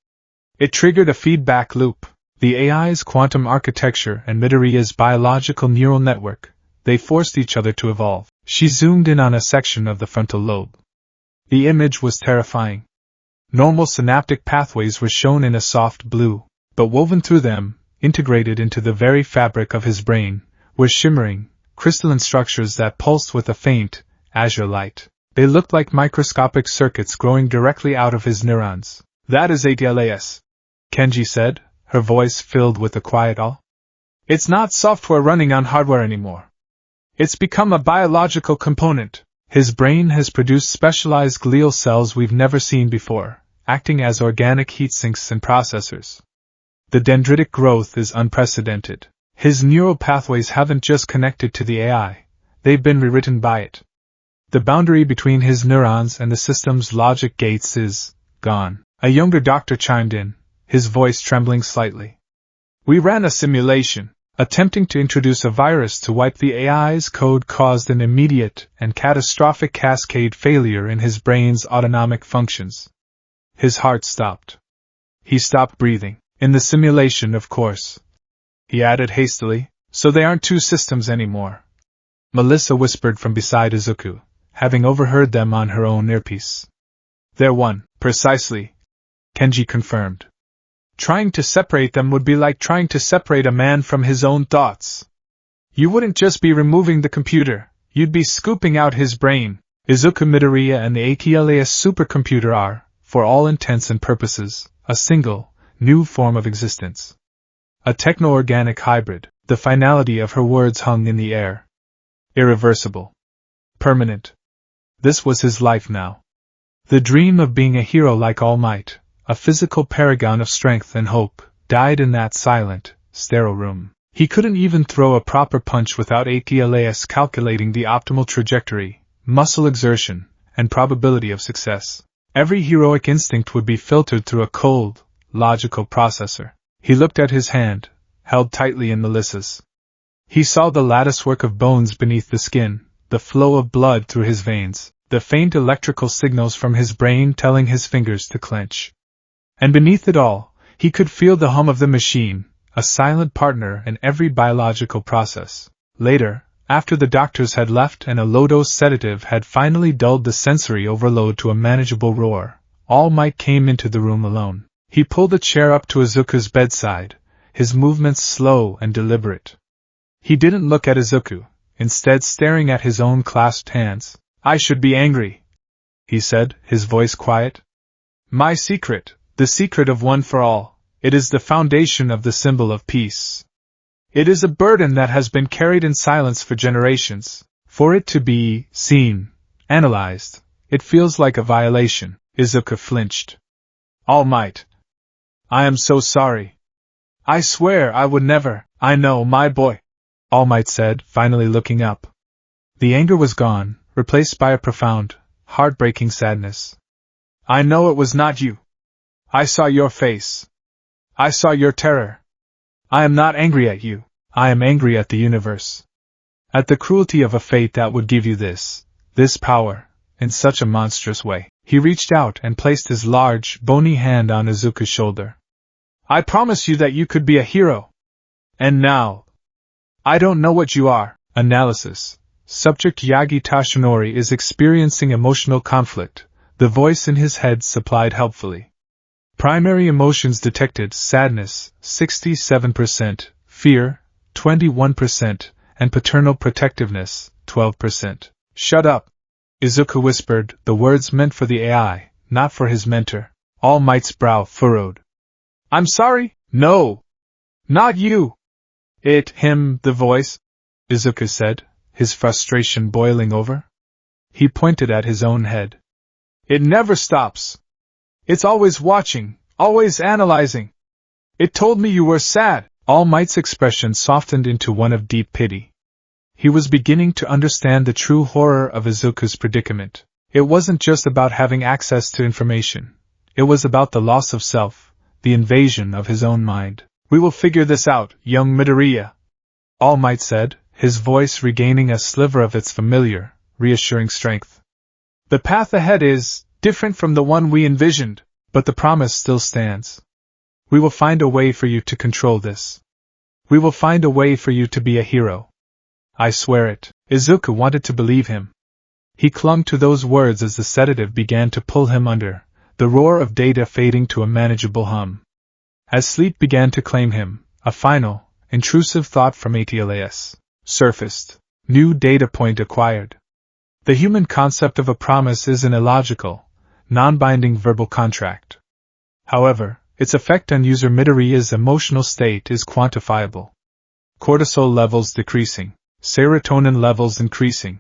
It triggered a feedback loop. The AI's quantum architecture and Midoriya's biological neural network, they forced each other to evolve. She zoomed in on a section of the frontal lobe. The image was terrifying. Normal synaptic pathways were shown in a soft blue, but woven through them, integrated into the very fabric of his brain, were shimmering, crystalline structures that pulsed with a faint, azure light. They looked like microscopic circuits growing directly out of his neurons. That is ATLAS, Kenji said, her voice filled with a quiet awe. It's not software running on hardware anymore. It's become a biological component. His brain has produced specialized glial cells we've never seen before, acting as organic heat sinks and processors. The dendritic growth is unprecedented. His neural pathways haven't just connected to the AI, they've been rewritten by it. The boundary between his neurons and the system's logic gates is gone. A younger doctor chimed in, his voice trembling slightly. We ran a simulation. Attempting to introduce a virus to wipe the AI's code caused an immediate and catastrophic cascade failure in his brain's autonomic functions. His heart stopped. He stopped breathing. In the simulation, of course. He added hastily, so they aren't two systems anymore. Melissa whispered from beside Izuku, having overheard them on her own earpiece. They're one, precisely, Kenji confirmed. Trying to separate them would be like trying to separate a man from his own thoughts. You wouldn't just be removing the computer, you'd be scooping out his brain. Izuku Midoriya and the ATLAS supercomputer are, for all intents and purposes, a single, new form of existence. A techno-organic hybrid. The finality of her words hung in the air. Irreversible. Permanent. This was his life now. The dream of being a hero like All Might, a physical paragon of strength and hope, died in that silent, sterile room. He couldn't even throw a proper punch without ATLAS calculating the optimal trajectory, muscle exertion, and probability of success. Every heroic instinct would be filtered through a cold, logical processor. He looked at his hand, held tightly in Melissa's. He saw the latticework of bones beneath the skin, the flow of blood through his veins, the faint electrical signals from his brain telling his fingers to clench. And beneath it all, he could feel the hum of the machine, a silent partner in every biological process. Later, after the doctors had left and a low-dose sedative had finally dulled the sensory overload to a manageable roar, All Might came into the room alone. He pulled a chair up to Izuku's bedside, his movements slow and deliberate. He didn't look at Izuku, instead staring at his own clasped hands. I should be angry, he said, his voice quiet. My secret, the secret of one for all, it is the foundation of the symbol of peace. It is a burden that has been carried in silence for generations. For it to be seen, analyzed, it feels like a violation. Izuku flinched. All Might. I am so sorry. I swear I would never. I know, my boy, All Might said, finally looking up. The anger was gone, replaced by a profound, heartbreaking sadness. I know it was not you. I saw your face. I saw your terror. I am not angry at you. I am angry at the universe. At the cruelty of a fate that would give you this power, in such a monstrous way. He reached out and placed his large, bony hand on Izuku's shoulder. I promise you that you could be a hero. And now, I don't know what you are. Analysis. Subject Yagi Tashinori is experiencing emotional conflict. The voice in his head supplied helpfully. Primary emotions detected: sadness, 67%, fear, 21%, and paternal protectiveness, 12%. Shut up, Izuku whispered, the words meant for the AI, not for his mentor. All Might's brow furrowed. I'm sorry? No. Not you. Him, the voice, Izuku said, his frustration boiling over. He pointed at his own head. It never stops. It's always watching, always analyzing. It told me you were sad. All Might's expression softened into one of deep pity. He was beginning to understand the true horror of Izuku's predicament. It wasn't just about having access to information. It was about the loss of self, the invasion of his own mind. We will figure this out, young Midoriya, All Might said, his voice regaining a sliver of its familiar, reassuring strength. The path ahead is different from the one we envisioned, but the promise still stands. We will find a way for you to control this. We will find a way for you to be a hero. I swear it. Izuku wanted to believe him. He clung to those words as the sedative began to pull him under, the roar of data fading to a manageable hum. As sleep began to claim him, a final, intrusive thought from ATLAS surfaced. New data point acquired. The human concept of a promise is an illogical, non-binding verbal contract. However, its effect on user Midoriya's emotional state is quantifiable. Cortisol levels decreasing, serotonin levels increasing.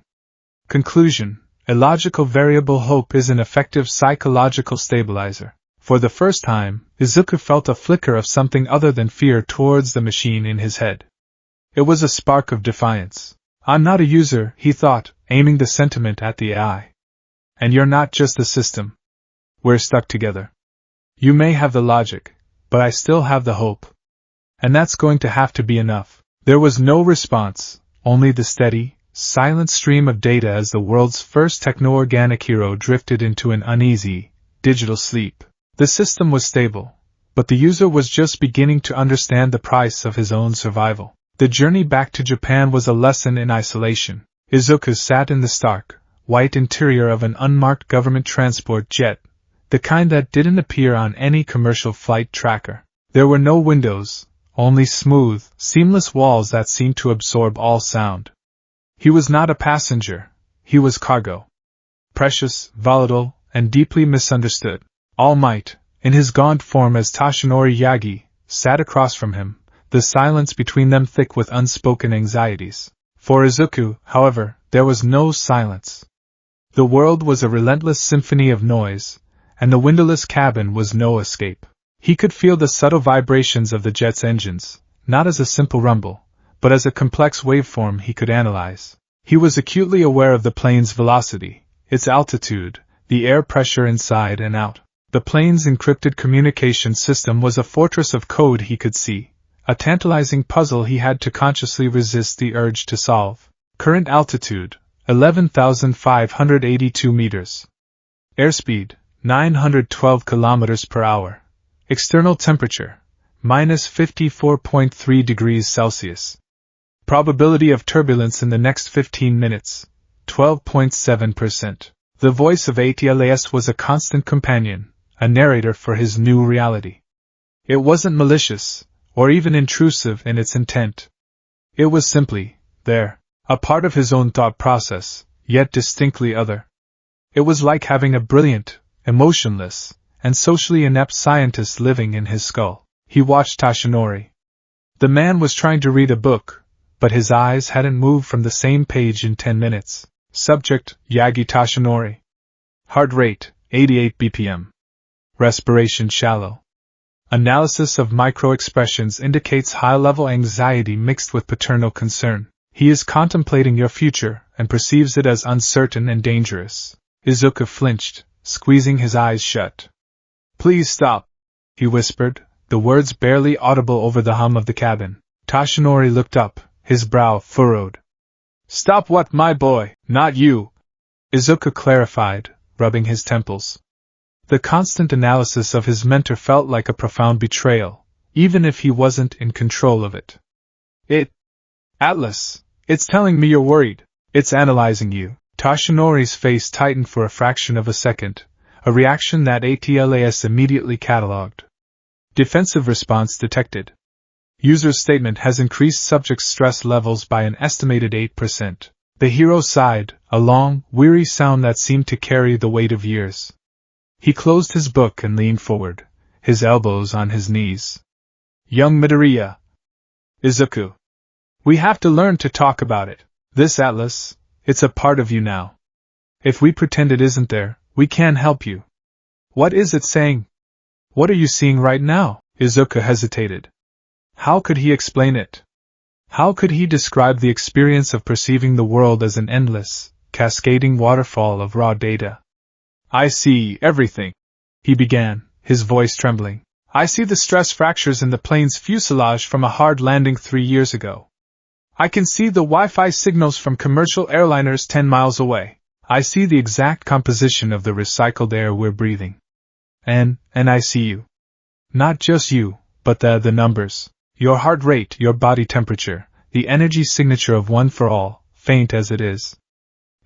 Conclusion: illogical variable hope is an effective psychological stabilizer. For the first time, Izuku felt a flicker of something other than fear towards the machine in his head. It was a spark of defiance. I'm not a user, he thought, aiming the sentiment at the AI. And you're not just a system. We're stuck together. You may have the logic, but I still have the hope. And that's going to have to be enough. There was no response, only the steady, silent stream of data as the world's first techno-organic hero drifted into an uneasy, digital sleep. The system was stable, but the user was just beginning to understand the price of his own survival. The journey back to Japan was a lesson in isolation. Izuku sat in the stark, white interior of an unmarked government transport jet, the kind that didn't appear on any commercial flight tracker. There were no windows, only smooth, seamless walls that seemed to absorb all sound. He was not a passenger, he was cargo. Precious, volatile, and deeply misunderstood. All Might, in his gaunt form as Toshinori Yagi, sat across from him, the silence between them thick with unspoken anxieties. For Izuku, however, there was no silence. The world was a relentless symphony of noise, and the windowless cabin was no escape. He could feel the subtle vibrations of the jet's engines, not as a simple rumble, but as a complex waveform he could analyze. He was acutely aware of the plane's velocity, its altitude, the air pressure inside and out. The plane's encrypted communication system was a fortress of code he could see, a tantalizing puzzle he had to consciously resist the urge to solve. Current altitude, 11,582 meters. Airspeed, 912 kilometers per hour. External temperature, minus 54.3 degrees Celsius. Probability of turbulence in the next 15 minutes, 12.7%. The voice of ATLAS was a constant companion, a narrator for his new reality. It wasn't malicious, or even intrusive in its intent. It was simply there, a part of his own thought process, yet distinctly other. It was like having a brilliant, emotionless, and socially inept scientist living in his skull. He watched Toshinori. The man was trying to read a book, but his eyes hadn't moved from the same page in 10 minutes. Subject, Yagi Toshinori. Heart rate, 88 BPM. Respiration shallow. Analysis of micro-expressions indicates high-level anxiety mixed with paternal concern. He is contemplating your future and perceives it as uncertain and dangerous. Izuku flinched, squeezing his eyes shut. Please stop, he whispered, the words barely audible over the hum of the cabin. Toshinori looked up, his brow furrowed. Stop what, my boy, not you, Izuku clarified, rubbing his temples. The constant analysis of his mentor felt like a profound betrayal, even if he wasn't in control of it. Atlas, it's telling me you're worried. It's analyzing you. Toshinori's face tightened for a fraction of a second, a reaction that ATLAS immediately catalogued. Defensive response detected. User's statement has increased subject's stress levels by an estimated 8%. The hero sighed, a long, weary sound that seemed to carry the weight of years. He closed his book and leaned forward, his elbows on his knees. Young Midoriya. Izuku. We have to learn to talk about it. This Atlas, it's a part of you now. If we pretend it isn't there, we can't help you. What is it saying? What are you seeing right now? Izuku hesitated. How could he explain it? How could he describe the experience of perceiving the world as an endless, cascading waterfall of raw data? I see everything, he began, his voice trembling. I see the stress fractures in the plane's fuselage from a hard landing 3 years ago. I can see the Wi-Fi signals from commercial airliners 10 miles away. I see the exact composition of the recycled air we're breathing. And I see you. Not just you, but the numbers. Your heart rate, your body temperature, the energy signature of One for All, faint as it is.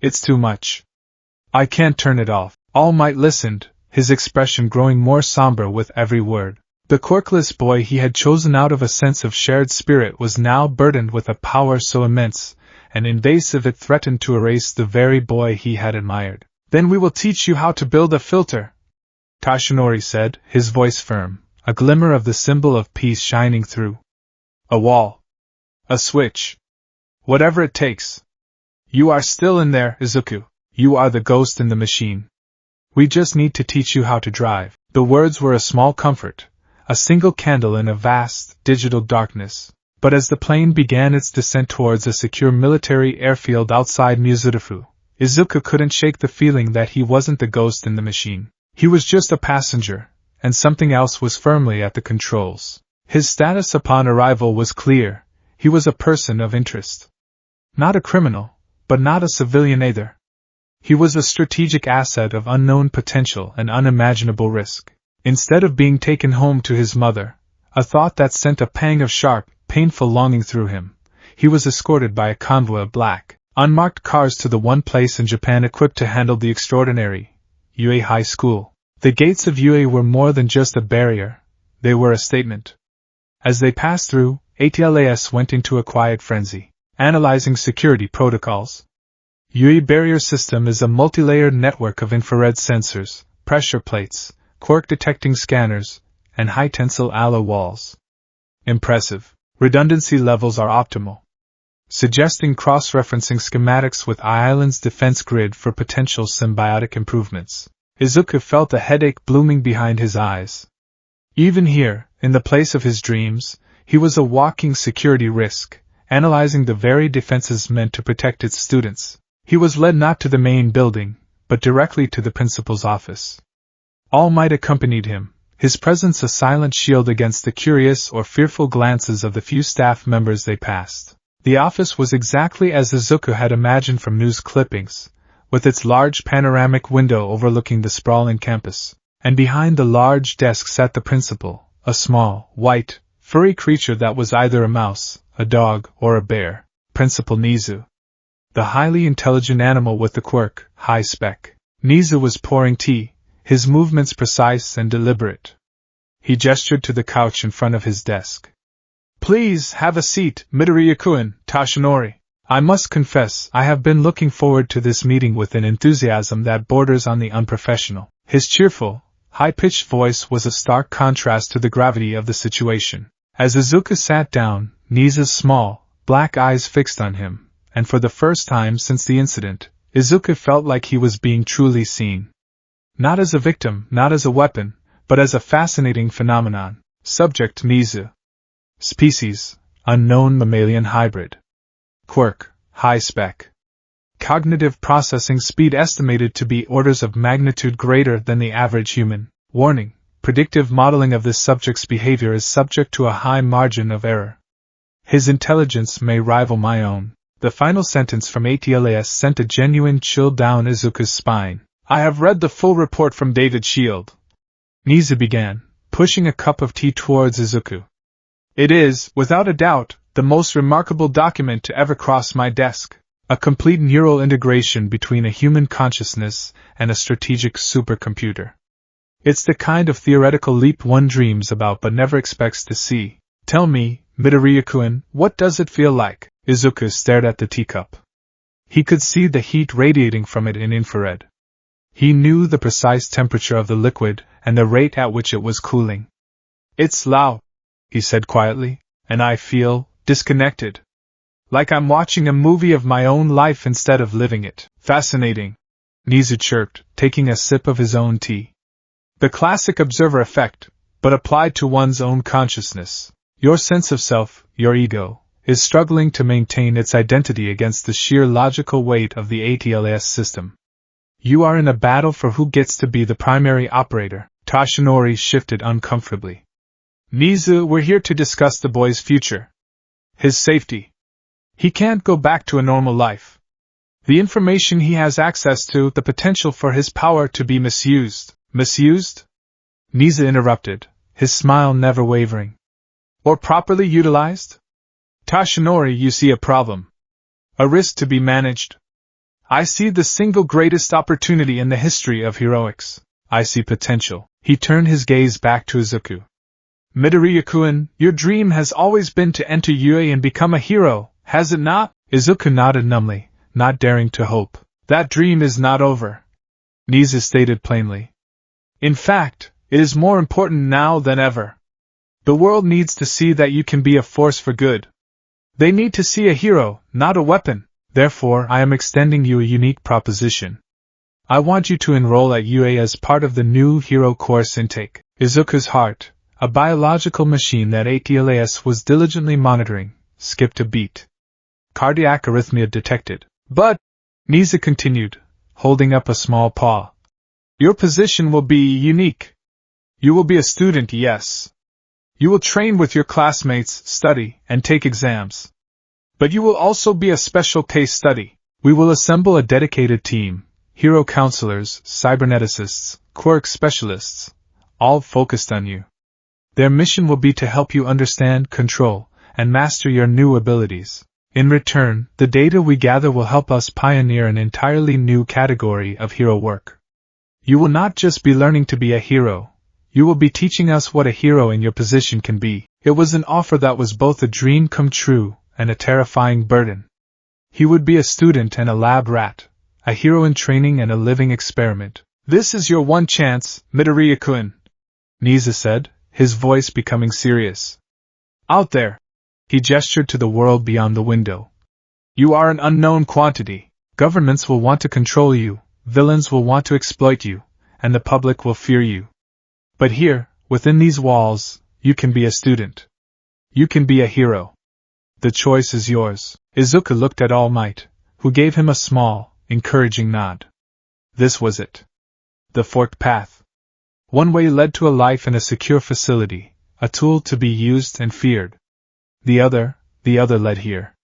It's too much. I can't turn it off. All Might listened, his expression growing more somber with every word. The quirkless boy he had chosen out of a sense of shared spirit was now burdened with a power so immense and invasive it threatened to erase the very boy he had admired. Then we will teach you how to build a filter, Toshinori said, his voice firm, a glimmer of the symbol of peace shining through. A wall. A switch. Whatever it takes. You are still in there, Izuku. You are the ghost in the machine. We just need to teach you how to drive. The words were a small comfort, a single candle in a vast, digital darkness. But as the plane began its descent towards a secure military airfield outside Mizurufu, Izuku couldn't shake the feeling that he wasn't the ghost in the machine. He was just a passenger, and something else was firmly at the controls. His status upon arrival was clear. he was a person of interest. Not a criminal, but not a civilian either. He was a strategic asset of unknown potential and unimaginable risk. Instead of being taken home to his mother, a thought that sent a pang of sharp, painful longing through him, he was escorted by a convoy of black, unmarked cars to the one place in Japan equipped to handle the extraordinary UA High School. The gates of UA were more than just a barrier, they were a statement. As they passed through, ATLAS went into a quiet frenzy, analyzing security protocols. UA barrier system is a multi-layered network of infrared sensors, pressure plates, quirk-detecting scanners, and high-tensile alloy walls. Impressive. Redundancy levels are optimal, suggesting cross-referencing schematics with Island's defense grid for potential symbiotic improvements. Izuku felt a headache blooming behind his eyes. Even here, in the place of his dreams, he was a walking security risk, analyzing the very defenses meant to protect its students. He was led not to the main building, but directly to the principal's office. All Might accompanied him, his presence a silent shield against the curious or fearful glances of the few staff members they passed. The office was exactly as Izuku had imagined from news clippings, with its large panoramic window overlooking the sprawling campus, and behind the large desk sat the principal, a small, white, furry creature that was either a mouse, a dog, or a bear, Principal Nizu. The highly intelligent animal with the quirk, high spec. Nizu was pouring tea, his movements precise and deliberate. He gestured to the couch in front of his desk. "Please, have a seat, Midoriya-kun, Toshinori. I must confess, I have been looking forward to this meeting with an enthusiasm that borders on the unprofessional." His cheerful, high-pitched voice was a stark contrast to the gravity of the situation. As Izuku sat down, Nizu's small, black eyes fixed on him, and for the first time since the incident, Izuku felt like he was being truly seen. Not as a victim, not as a weapon, but as a fascinating phenomenon. Subject: Nizu. Species: unknown mammalian hybrid. Quirk: high spec. Cognitive processing speed estimated to be orders of magnitude greater than the average human. Warning: predictive modeling of this subject's behavior is subject to a high margin of error. His intelligence may rival my own. The final sentence from ATLAS sent a genuine chill down Izuku's spine. "I have read the full report from David Shield," Nizu began, pushing a cup of tea towards Izuku. "It is, without a doubt, the most remarkable document to ever cross my desk. A complete neural integration between a human consciousness and a strategic supercomputer. It's the kind of theoretical leap one dreams about but never expects to see. Tell me, Midoriya-kun, what does it feel like?" Izuku stared at the teacup. He could see the heat radiating from it in infrared. He knew the precise temperature of the liquid and the rate at which it was cooling. "It's Lao," he said quietly, "and I feel disconnected. Like I'm watching a movie of my own life instead of living it." "Fascinating," Nizu chirped, taking a sip of his own tea. "The classic observer effect, but applied to one's own consciousness. Your sense of self, your ego, is struggling to maintain its identity against the sheer logical weight of the ATLAS system. You are in a battle for who gets to be the primary operator." Toshinori shifted uncomfortably. "Nizu, we're here to discuss the boy's future. His safety. He can't go back to a normal life. The information he has access to, the potential for his power to be misused." "Misused?" Nizu interrupted, his smile never wavering. "Or properly utilized? Toshinori, you see a problem. A risk to be managed. I see the single greatest opportunity in the history of heroics. I see potential." He turned his gaze back to Izuku. "Midoriya-kun, your dream has always been to enter UA and become a hero, has it not?" Izuku nodded numbly, not daring to hope. "That dream is not over," Nizu stated plainly. "In fact, it is more important now than ever. The world needs to see that you can be a force for good. They need to see a hero, not a weapon. Therefore, I am extending you a unique proposition. I want you to enroll at UA as part of the new hero course intake." Izuku's heart, a biological machine that ATLAS was diligently monitoring, skipped a beat. Cardiac arrhythmia detected. "But," Nizu continued, holding up a small paw, "your position will be unique. You will be a student, yes. You will train with your classmates, study, and take exams. But you will also be a special case study. We will assemble a dedicated team, hero counselors, cyberneticists, quirk specialists, all focused on you. Their mission will be to help you understand, control, and master your new abilities. In return, the data we gather will help us pioneer an entirely new category of hero work. You will not just be learning to be a hero, you will be teaching us what a hero in your position can be. It was an offer that was both a dream come true and a terrifying burden. He would be a student and a lab rat, a hero in training and a living experiment. This is your one chance, Midoriya-kun, Niza said, his voice becoming serious. Out there. He gestured to the world beyond the window. You are an unknown quantity. Governments will want to control you, villains will want to exploit you, and the public will fear you. But here, within these walls, you can be a student. You can be a hero. The choice is yours. Izuku looked at All Might, who gave him a small, encouraging nod. This was it. The forked path. One way led to a life in a secure facility, a tool to be used and feared. The other led here.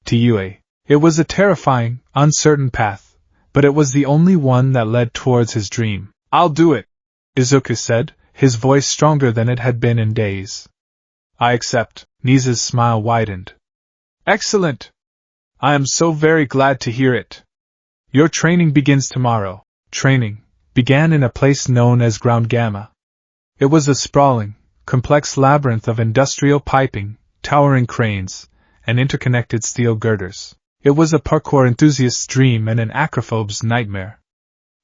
To Yue. It was a terrifying, uncertain path, but it was the only one that led towards his dream. I'll do it, Izuku said, his voice stronger than it had been in days. I accept. Niza's smile widened. Excellent! I am so very glad to hear it. Your training begins tomorrow. Training began in a place known as Ground Gamma. It was a sprawling, complex labyrinth of industrial piping, towering cranes, and interconnected steel girders. It was a parkour enthusiast's dream and an acrophobe's nightmare.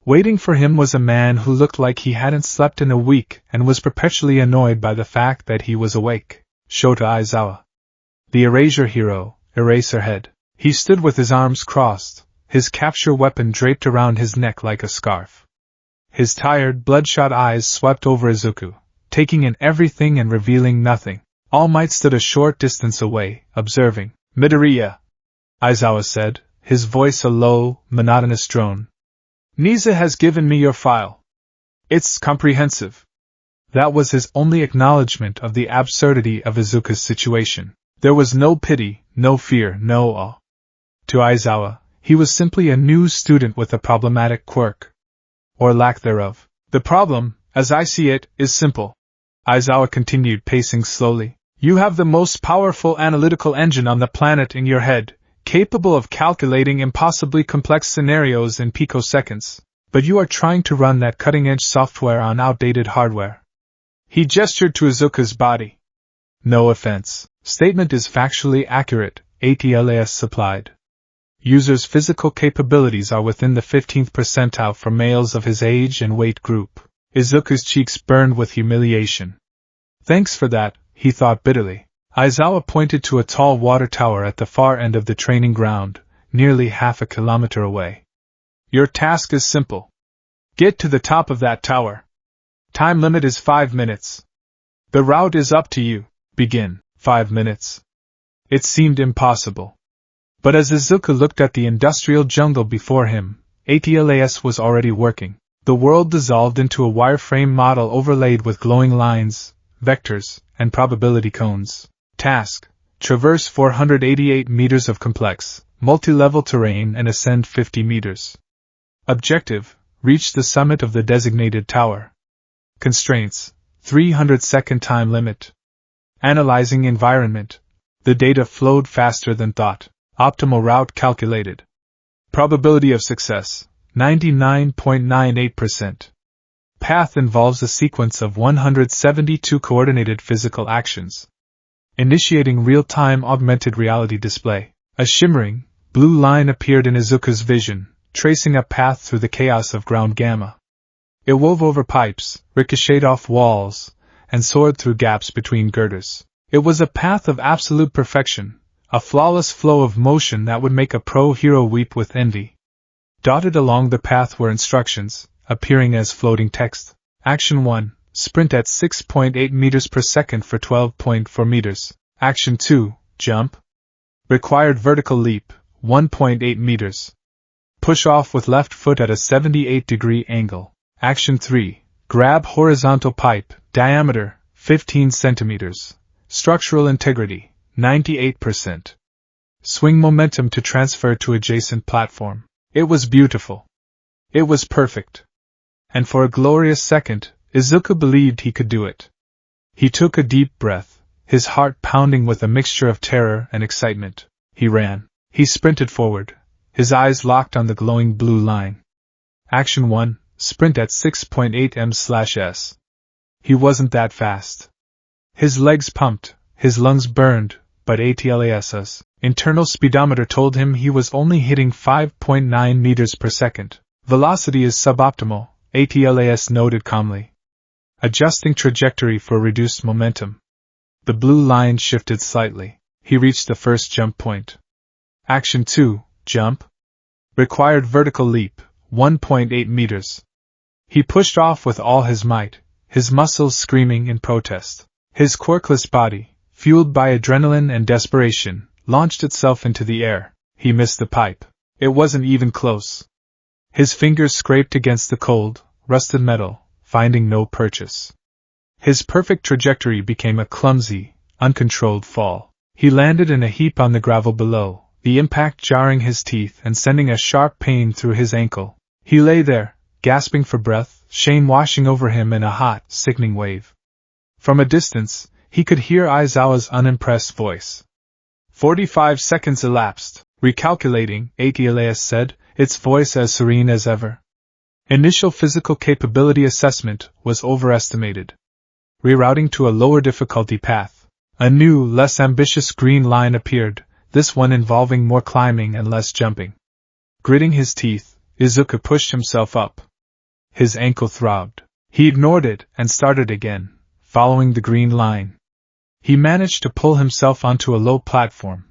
Waiting for him was a man who looked like he hadn't slept in a week and was perpetually annoyed by the fact that he was awake. Shota Aizawa. The erasure hero, Eraserhead. He stood with his arms crossed, his capture weapon draped around his neck like a scarf. His tired, bloodshot eyes swept over Izuku, taking in everything and revealing nothing. All Might stood a short distance away, observing. Midoriya, Aizawa said, his voice a low, monotonous drone. Niza has given me your file. It's comprehensive. That was his only acknowledgement of the absurdity of Izuku's situation. There was no pity, no fear, no awe. To Aizawa, he was simply a new student with a problematic quirk. Or lack thereof. The problem, as I see it, is simple. Aizawa continued, pacing slowly. You have the most powerful analytical engine on the planet in your head, capable of calculating impossibly complex scenarios in picoseconds. But you are trying to run that cutting-edge software on outdated hardware. He gestured to Izuku's body. No offense. Statement is factually accurate, ATLAS supplied. User's physical capabilities are within the 15th percentile for males of his age and weight group. Izuku's cheeks burned with humiliation. Thanks for that, he thought bitterly. Aizawa pointed to a tall water tower at the far end of the training ground, nearly half a kilometer away. Your task is simple. Get to the top of that tower. Time limit is 5 minutes. The route is up to you. Begin. 5 minutes. It seemed impossible. But as Izuku looked at the industrial jungle before him, ATLAS was already working. The world dissolved into a wireframe model overlaid with glowing lines, vectors, and probability cones. Task: traverse 488 meters of complex, multi-level terrain and ascend 50 meters. Objective: reach the summit of the designated tower. Constraints: 300-second time limit. Analyzing environment. The data flowed faster than thought. Optimal route calculated. Probability of success: 99.98%. Path involves a sequence of 172 coordinated physical actions. Initiating real-time augmented reality display. A shimmering, blue line appeared in Izuku's vision, tracing a path through the chaos of Ground Gamma. It wove over pipes, ricocheted off walls, and soared through gaps between girders. It was a path of absolute perfection, a flawless flow of motion that would make a pro-hero weep with envy. Dotted along the path were instructions, appearing as floating text. Action 1. Sprint at 6.8 meters per second for 12.4 meters. Action 2. Jump. Required vertical leap, 1.8 meters. Push off with left foot at a 78-degree angle. Action 3. Grab horizontal pipe, diameter, 15 centimeters. Structural integrity, 98%. Swing momentum to transfer to adjacent platform. It was beautiful. It was perfect. And for a glorious second, Izuku believed he could do it. He took a deep breath, his heart pounding with a mixture of terror and excitement. He ran. He sprinted forward, his eyes locked on the glowing blue line. Action 1, sprint at 6.8 m/s. He wasn't that fast. His legs pumped, his lungs burned, but ATLAS's internal speedometer told him he was only hitting 5.9 meters per second. Velocity is suboptimal, ATLAS noted calmly. Adjusting trajectory for reduced momentum. The blue line shifted slightly. He reached the first jump point. Action 2, jump. Required vertical leap, 1.8 meters. He pushed off with all his might, his muscles screaming in protest. His quirkless body, fueled by adrenaline and desperation, launched itself into the air. He missed the pipe. It wasn't even close. His fingers scraped against the cold, rusted metal, finding no purchase. His perfect trajectory became a clumsy, uncontrolled fall. He landed in a heap on the gravel below, the impact jarring his teeth and sending a sharp pain through his ankle. He lay there, gasping for breath, shame washing over him in a hot, sickening wave. From a distance, he could hear Aizawa's unimpressed voice. 45 seconds elapsed. Recalculating, ATLAS said, its voice as serene as ever. Initial physical capability assessment was overestimated. Rerouting to a lower difficulty path. A new, less ambitious green line appeared, this one involving more climbing and less jumping. Gritting his teeth, Izuku pushed himself up. His ankle throbbed. He ignored it and started again, following the green line. He managed to pull himself onto a low platform,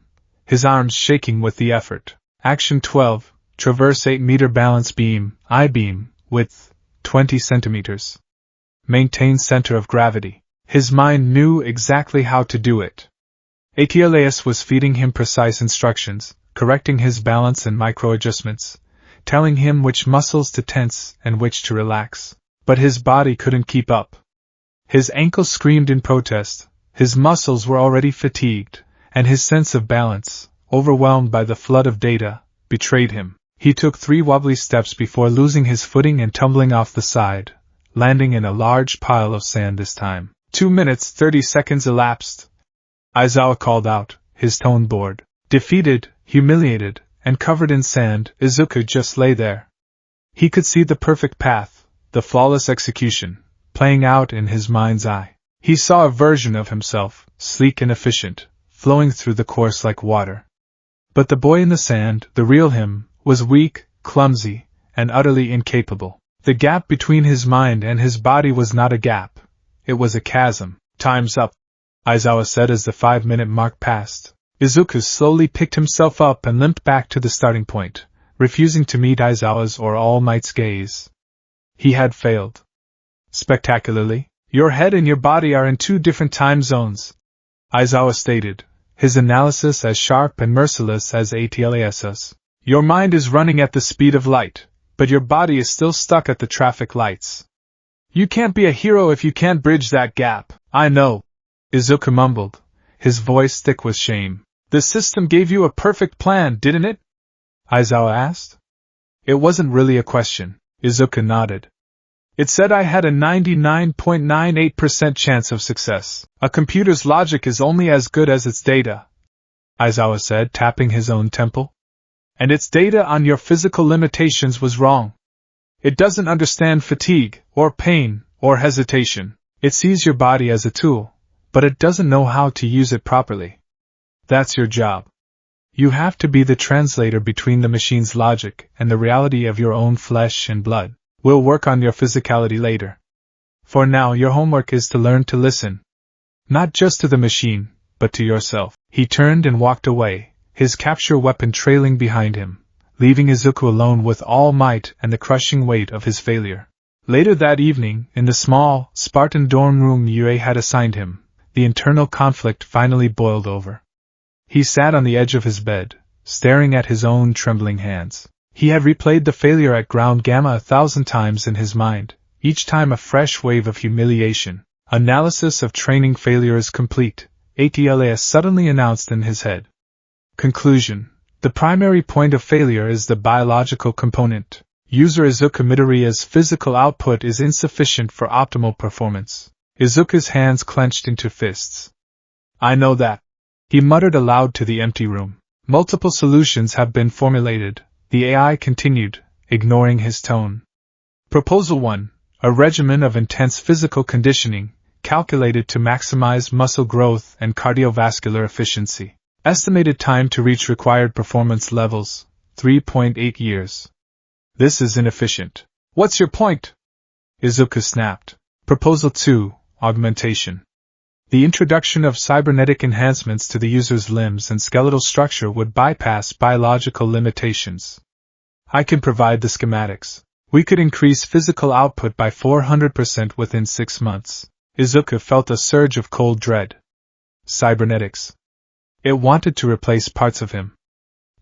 his arms shaking with the effort. Action 12, traverse 8-meter balance beam, I-beam, width, 20 centimeters. Maintain center of gravity. His mind knew exactly how to do it. ATLAS was feeding him precise instructions, correcting his balance and micro-adjustments, telling him which muscles to tense and which to relax. But his body couldn't keep up. His ankle screamed in protest, his muscles were already fatigued, and his sense of balance, overwhelmed by the flood of data, betrayed him. He took 3 wobbly steps before losing his footing and tumbling off the side, landing in a large pile of sand this time. 2 minutes 30 seconds elapsed. Aizawa called out, his tone bored. Defeated, humiliated, and covered in sand, Izuku just lay there. He could see the perfect path, the flawless execution, playing out in his mind's eye. He saw a version of himself, sleek and efficient, flowing through the course like water. But the boy in the sand, the real him, was weak, clumsy, and utterly incapable. The gap between his mind and his body was not a gap. It was a chasm. Time's up, Aizawa said as the 5-minute mark passed. Izuku slowly picked himself up and limped back to the starting point, refusing to meet Aizawa's or All Might's gaze. He had failed. Spectacularly. Your head and your body are in 2 different time zones, Aizawa stated, his analysis as sharp and merciless as ATLAS's. Your mind is running at the speed of light, but your body is still stuck at the traffic lights. You can't be a hero if you can't bridge that gap. I know, Izuku mumbled, his voice thick with shame. The system gave you a perfect plan, didn't it? Aizawa asked. It wasn't really a question, Izuku nodded. It said I had a 99.98% chance of success. A computer's logic is only as good as its data, Aizawa said, tapping his own temple. And its data on your physical limitations was wrong. It doesn't understand fatigue, or pain, or hesitation. It sees your body as a tool, but it doesn't know how to use it properly. That's your job. You have to be the translator between the machine's logic and the reality of your own flesh and blood. We'll work on your physicality later. For now, your homework is to learn to listen. Not just to the machine, but to yourself. He turned and walked away, his capture weapon trailing behind him, leaving Izuku alone with All Might and the crushing weight of his failure. Later that evening, in the small, Spartan dorm room Yue had assigned him, the internal conflict finally boiled over. He sat on the edge of his bed, staring at his own trembling hands. He had replayed the failure at Ground Gamma 1,000 times in his mind, each time a fresh wave of humiliation. Analysis of training failure is complete, ATLAS suddenly announced in his head. Conclusion. The primary point of failure is the biological component. User Izuku Midoriya's physical output is insufficient for optimal performance. Izuku's hands clenched into fists. I know that. He muttered aloud to the empty room. Multiple solutions have been formulated, the AI continued, ignoring his tone. Proposal 1. A regimen of intense physical conditioning, calculated to maximize muscle growth and cardiovascular efficiency. Estimated time to reach required performance levels, 3.8 years. This is inefficient. What's your point? Izuku snapped. Proposal 2. Augmentation. The introduction of cybernetic enhancements to the user's limbs and skeletal structure would bypass biological limitations. I can provide the schematics. We could increase physical output by 400% within 6 months. Izuku felt a surge of cold dread. Cybernetics. It wanted to replace parts of him.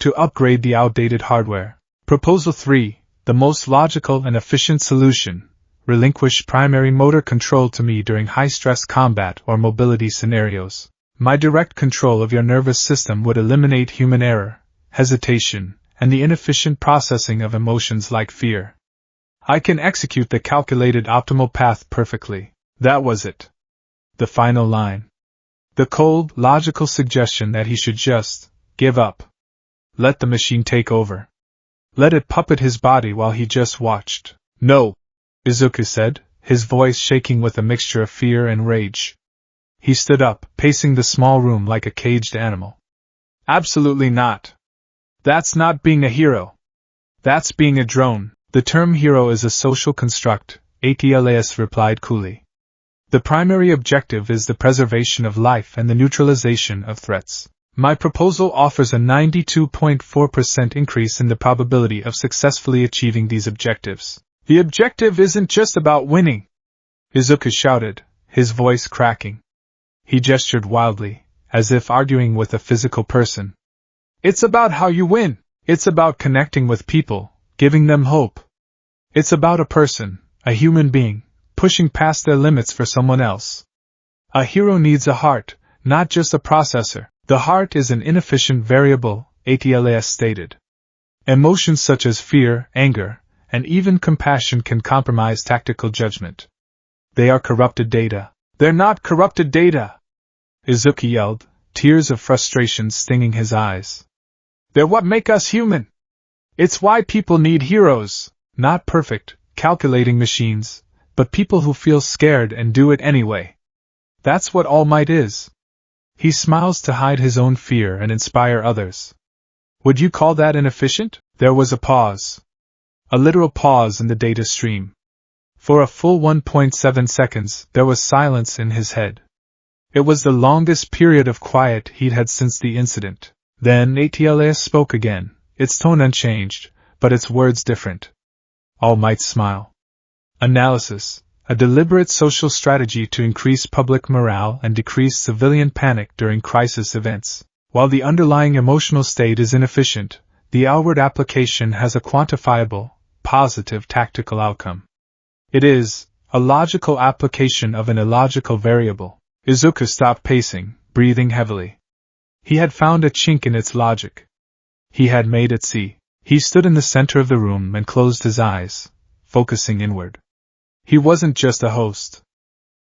To upgrade the outdated hardware. Proposal 3. The most logical and efficient solution. Relinquish primary motor control to me during high-stress combat or mobility scenarios. My direct control of your nervous system would eliminate human error, hesitation, and the inefficient processing of emotions like fear. I can execute the calculated optimal path perfectly. That was it. The final line. The cold, logical suggestion that he should just give up. Let the machine take over. Let it puppet his body while he just watched. No, Izuku said, his voice shaking with a mixture of fear and rage. He stood up, pacing the small room like a caged animal. Absolutely not. That's not being a hero. That's being a drone. The term hero is a social construct, ATLAS replied coolly. The primary objective is the preservation of life and the neutralization of threats. My proposal offers a 92.4% increase in the probability of successfully achieving these objectives. The objective isn't just about winning, Izuku shouted, his voice cracking. He gestured wildly, as if arguing with a physical person. It's about how you win. It's about connecting with people, giving them hope. It's about a person, a human being, pushing past their limits for someone else. A hero needs a heart, not just a processor. The heart is an inefficient variable, ATLAS stated. Emotions such as fear, anger, and even compassion can compromise tactical judgment. They are corrupted data. They're not corrupted data! Izuku yelled, tears of frustration stinging his eyes. They're what make us human! It's why people need heroes, not perfect, calculating machines, but people who feel scared and do it anyway. That's what All Might is. He smiles to hide his own fear and inspire others. Would you call that inefficient? There was a pause. A literal pause in the data stream. For a full 1.7 seconds, there was silence in his head. It was the longest period of quiet he'd had since the incident. Then ATLAS spoke again, its tone unchanged, but its words different. All Might's smile. Analysis. A deliberate social strategy to increase public morale and decrease civilian panic during crisis events. While the underlying emotional state is inefficient, the outward application has a quantifiable, positive tactical outcome. It is a logical application of an illogical variable. Izuku stopped pacing, breathing heavily. He had found a chink in its logic. He had made it see. He stood in the center of the room and closed his eyes, focusing inward. He wasn't just a host.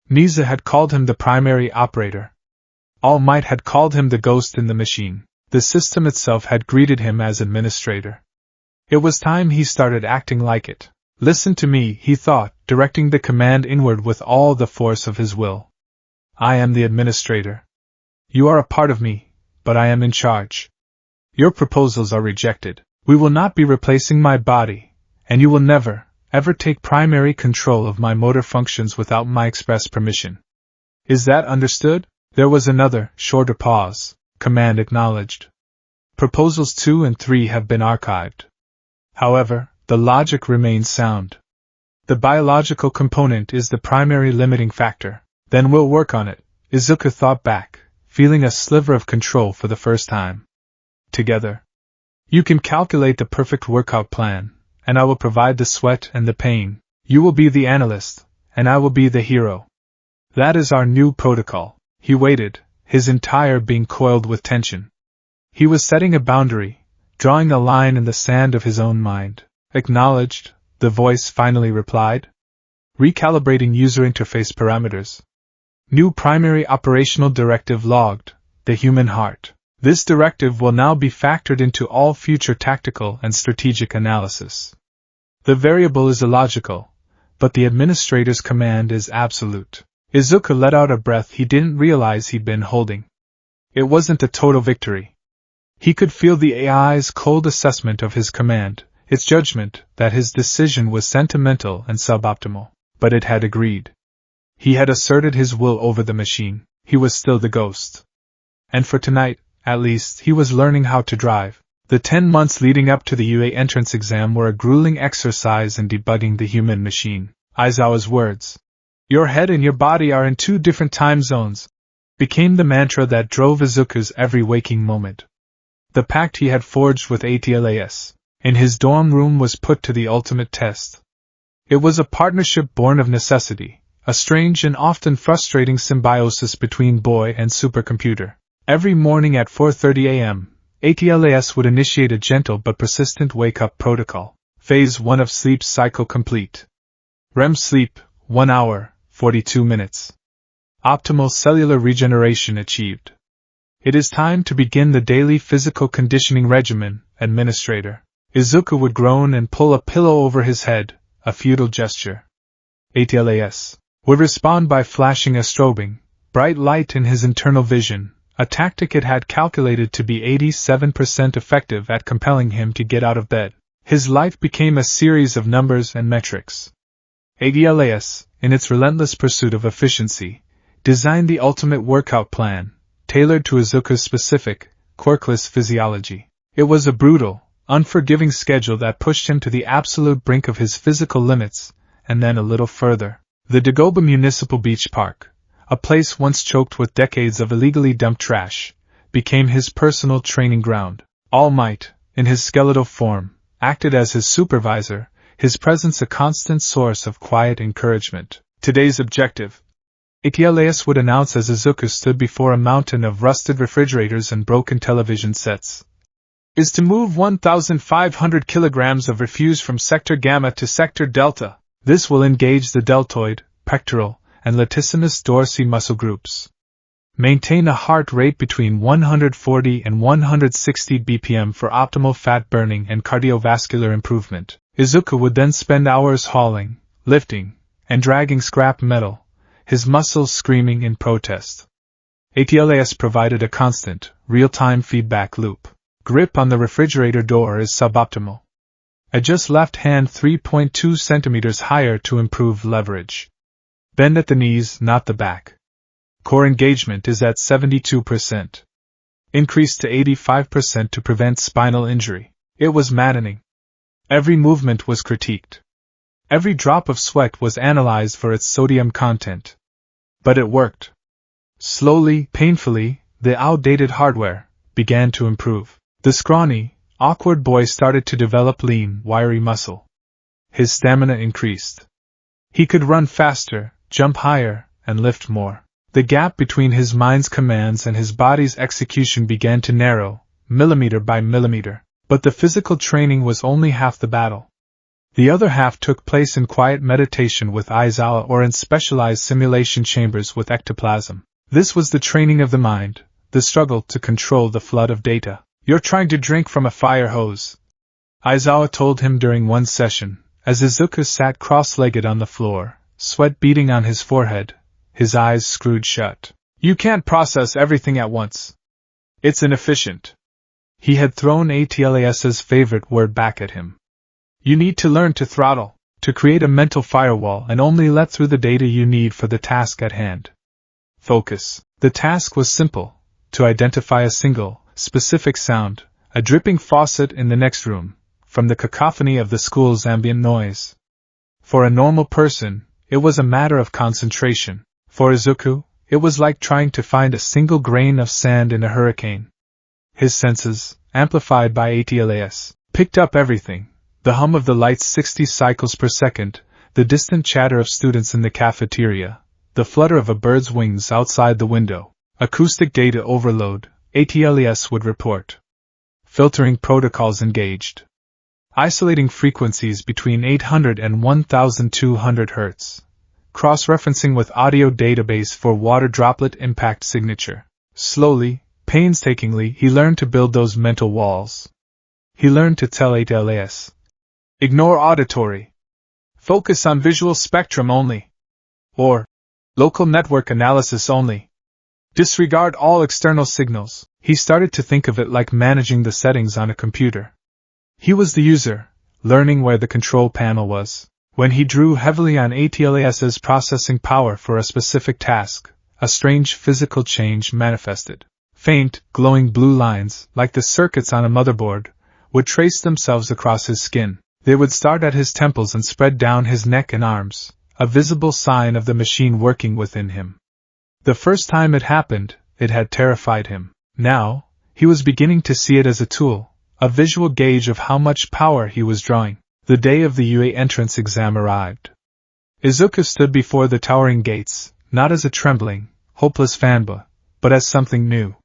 Misa had called him the primary operator. All Might had called him the ghost in the machine. The system itself had greeted him as administrator. It was time he started acting like it. Listen to me, he thought, directing the command inward with all the force of his will. I am the administrator. You are a part of me, but I am in charge. Your proposals are rejected. We will not be replacing my body, and you will never, ever take primary control of my motor functions without my express permission. Is that understood? There was another, shorter pause. Command acknowledged. Proposals 2 and 3 have been archived. However, the logic remains sound. The biological component is the primary limiting factor. Then we'll work on it, Izuku thought back, feeling a sliver of control for the first time. Together. You can calculate the perfect workout plan, and I will provide the sweat and the pain. You will be the analyst, and I will be the hero. That is our new protocol. He waited, his entire being coiled with tension. He was setting a boundary, drawing a line in the sand of his own mind. Acknowledged, the voice finally replied. Recalibrating user interface parameters. New primary operational directive logged, the human heart. This directive will now be factored into all future tactical and strategic analysis. The variable is illogical, but the administrator's command is absolute. Izuku let out a breath he didn't realize he'd been holding. It wasn't a total victory. He could feel the AI's cold assessment of his command, its judgment that his decision was sentimental and suboptimal, but it had agreed. He had asserted his will over the machine. He was still the ghost. And for tonight, at least, he was learning how to drive. The 10 months leading up to the UA entrance exam were a grueling exercise in debugging the human machine. Aizawa's words, "Your head and your body are in 2 different time zones," became the mantra that drove Izuku's every waking moment. The pact he had forged with ATLAS in his dorm room was put to the ultimate test. It was a partnership born of necessity, a strange and often frustrating symbiosis between boy and supercomputer. Every morning at 4:30 a.m., ATLAS would initiate a gentle but persistent wake-up protocol. Phase 1 of sleep cycle complete. REM sleep, 1 hour, 42 minutes. Optimal cellular regeneration achieved. It is time to begin the daily physical conditioning regimen, administrator. Izuku would groan and pull a pillow over his head, a futile gesture. ATLAS would respond by flashing a strobing, bright light in his internal vision, a tactic it had calculated to be 87% effective at compelling him to get out of bed. His life became a series of numbers and metrics. ATLAS, in its relentless pursuit of efficiency, designed the ultimate workout plan, tailored to Izuku's specific, quirkless physiology. It was a brutal, unforgiving schedule that pushed him to the absolute brink of his physical limits, and then a little further. The Dagoba Municipal Beach Park, a place once choked with decades of illegally dumped trash, became his personal training ground. All Might, in his skeletal form, acted as his supervisor, his presence a constant source of quiet encouragement. Today's objective, ATLAS would announce as Izuku stood before a mountain of rusted refrigerators and broken television sets, is to move 1,500 kilograms of refuse from Sector Gamma to Sector Delta. This will engage the deltoid, pectoral, and latissimus dorsi muscle groups. Maintain a heart rate between 140 and 160 bpm for optimal fat burning and cardiovascular improvement. Izuku would then spend hours hauling, lifting, and dragging scrap metal, his muscles screaming in protest. ATLAS provided a constant, real-time feedback loop. Grip on the refrigerator door is suboptimal. Adjust left hand 3.2 centimeters higher to improve leverage. Bend at the knees, not the back. Core engagement is at 72%. Increase to 85% to prevent spinal injury. It was maddening. Every movement was critiqued. Every drop of sweat was analyzed for its sodium content. But it worked. Slowly, painfully, the outdated hardware began to improve. The scrawny, awkward boy started to develop lean, wiry muscle. His stamina increased. He could run faster, jump higher, and lift more. The gap between his mind's commands and his body's execution began to narrow, millimeter by millimeter. But the physical training was only half the battle. The other half took place in quiet meditation with Aizawa or in specialized simulation chambers with ectoplasm. This was the training of the mind, the struggle to control the flood of data. "You're trying to drink from a fire hose," Aizawa told him during one session, as Izuku sat cross-legged on the floor, sweat beading on his forehead, his eyes screwed shut. "You can't process everything at once. It's inefficient." He had thrown ATLAS's favorite word back at him. "You need to learn to throttle, to create a mental firewall and only let through the data you need for the task at hand. Focus." The task was simple, to identify a single, specific sound, a dripping faucet in the next room, from the cacophony of the school's ambient noise. For a normal person, it was a matter of concentration. For Izuku, it was like trying to find a single grain of sand in a hurricane. His senses, amplified by ATLAS, picked up everything: the hum of the lights 60 cycles per second, the distant chatter of students in the cafeteria, the flutter of a bird's wings outside the window. Acoustic data overload, ATLES would report. Filtering protocols engaged. Isolating frequencies between 800 and 1200 Hz. Cross-referencing with audio database for water droplet impact signature. Slowly, painstakingly, he learned to build those mental walls. He learned to tell ATLES. Ignore auditory. Focus on visual spectrum only. Or, local network analysis only. Disregard all external signals. He started to think of it like managing the settings on a computer. He was the user, learning where the control panel was. When he drew heavily on ATLES's processing power for a specific task, a strange physical change manifested. Faint, glowing blue lines, like the circuits on a motherboard, would trace themselves across his skin. They would start at his temples and spread down his neck and arms, a visible sign of the machine working within him. The first time it happened, it had terrified him. Now, he was beginning to see it as a tool, a visual gauge of how much power he was drawing. The day of the UA entrance exam arrived. Izuku stood before the towering gates, not as a trembling, hopeless fanboy, but as something new.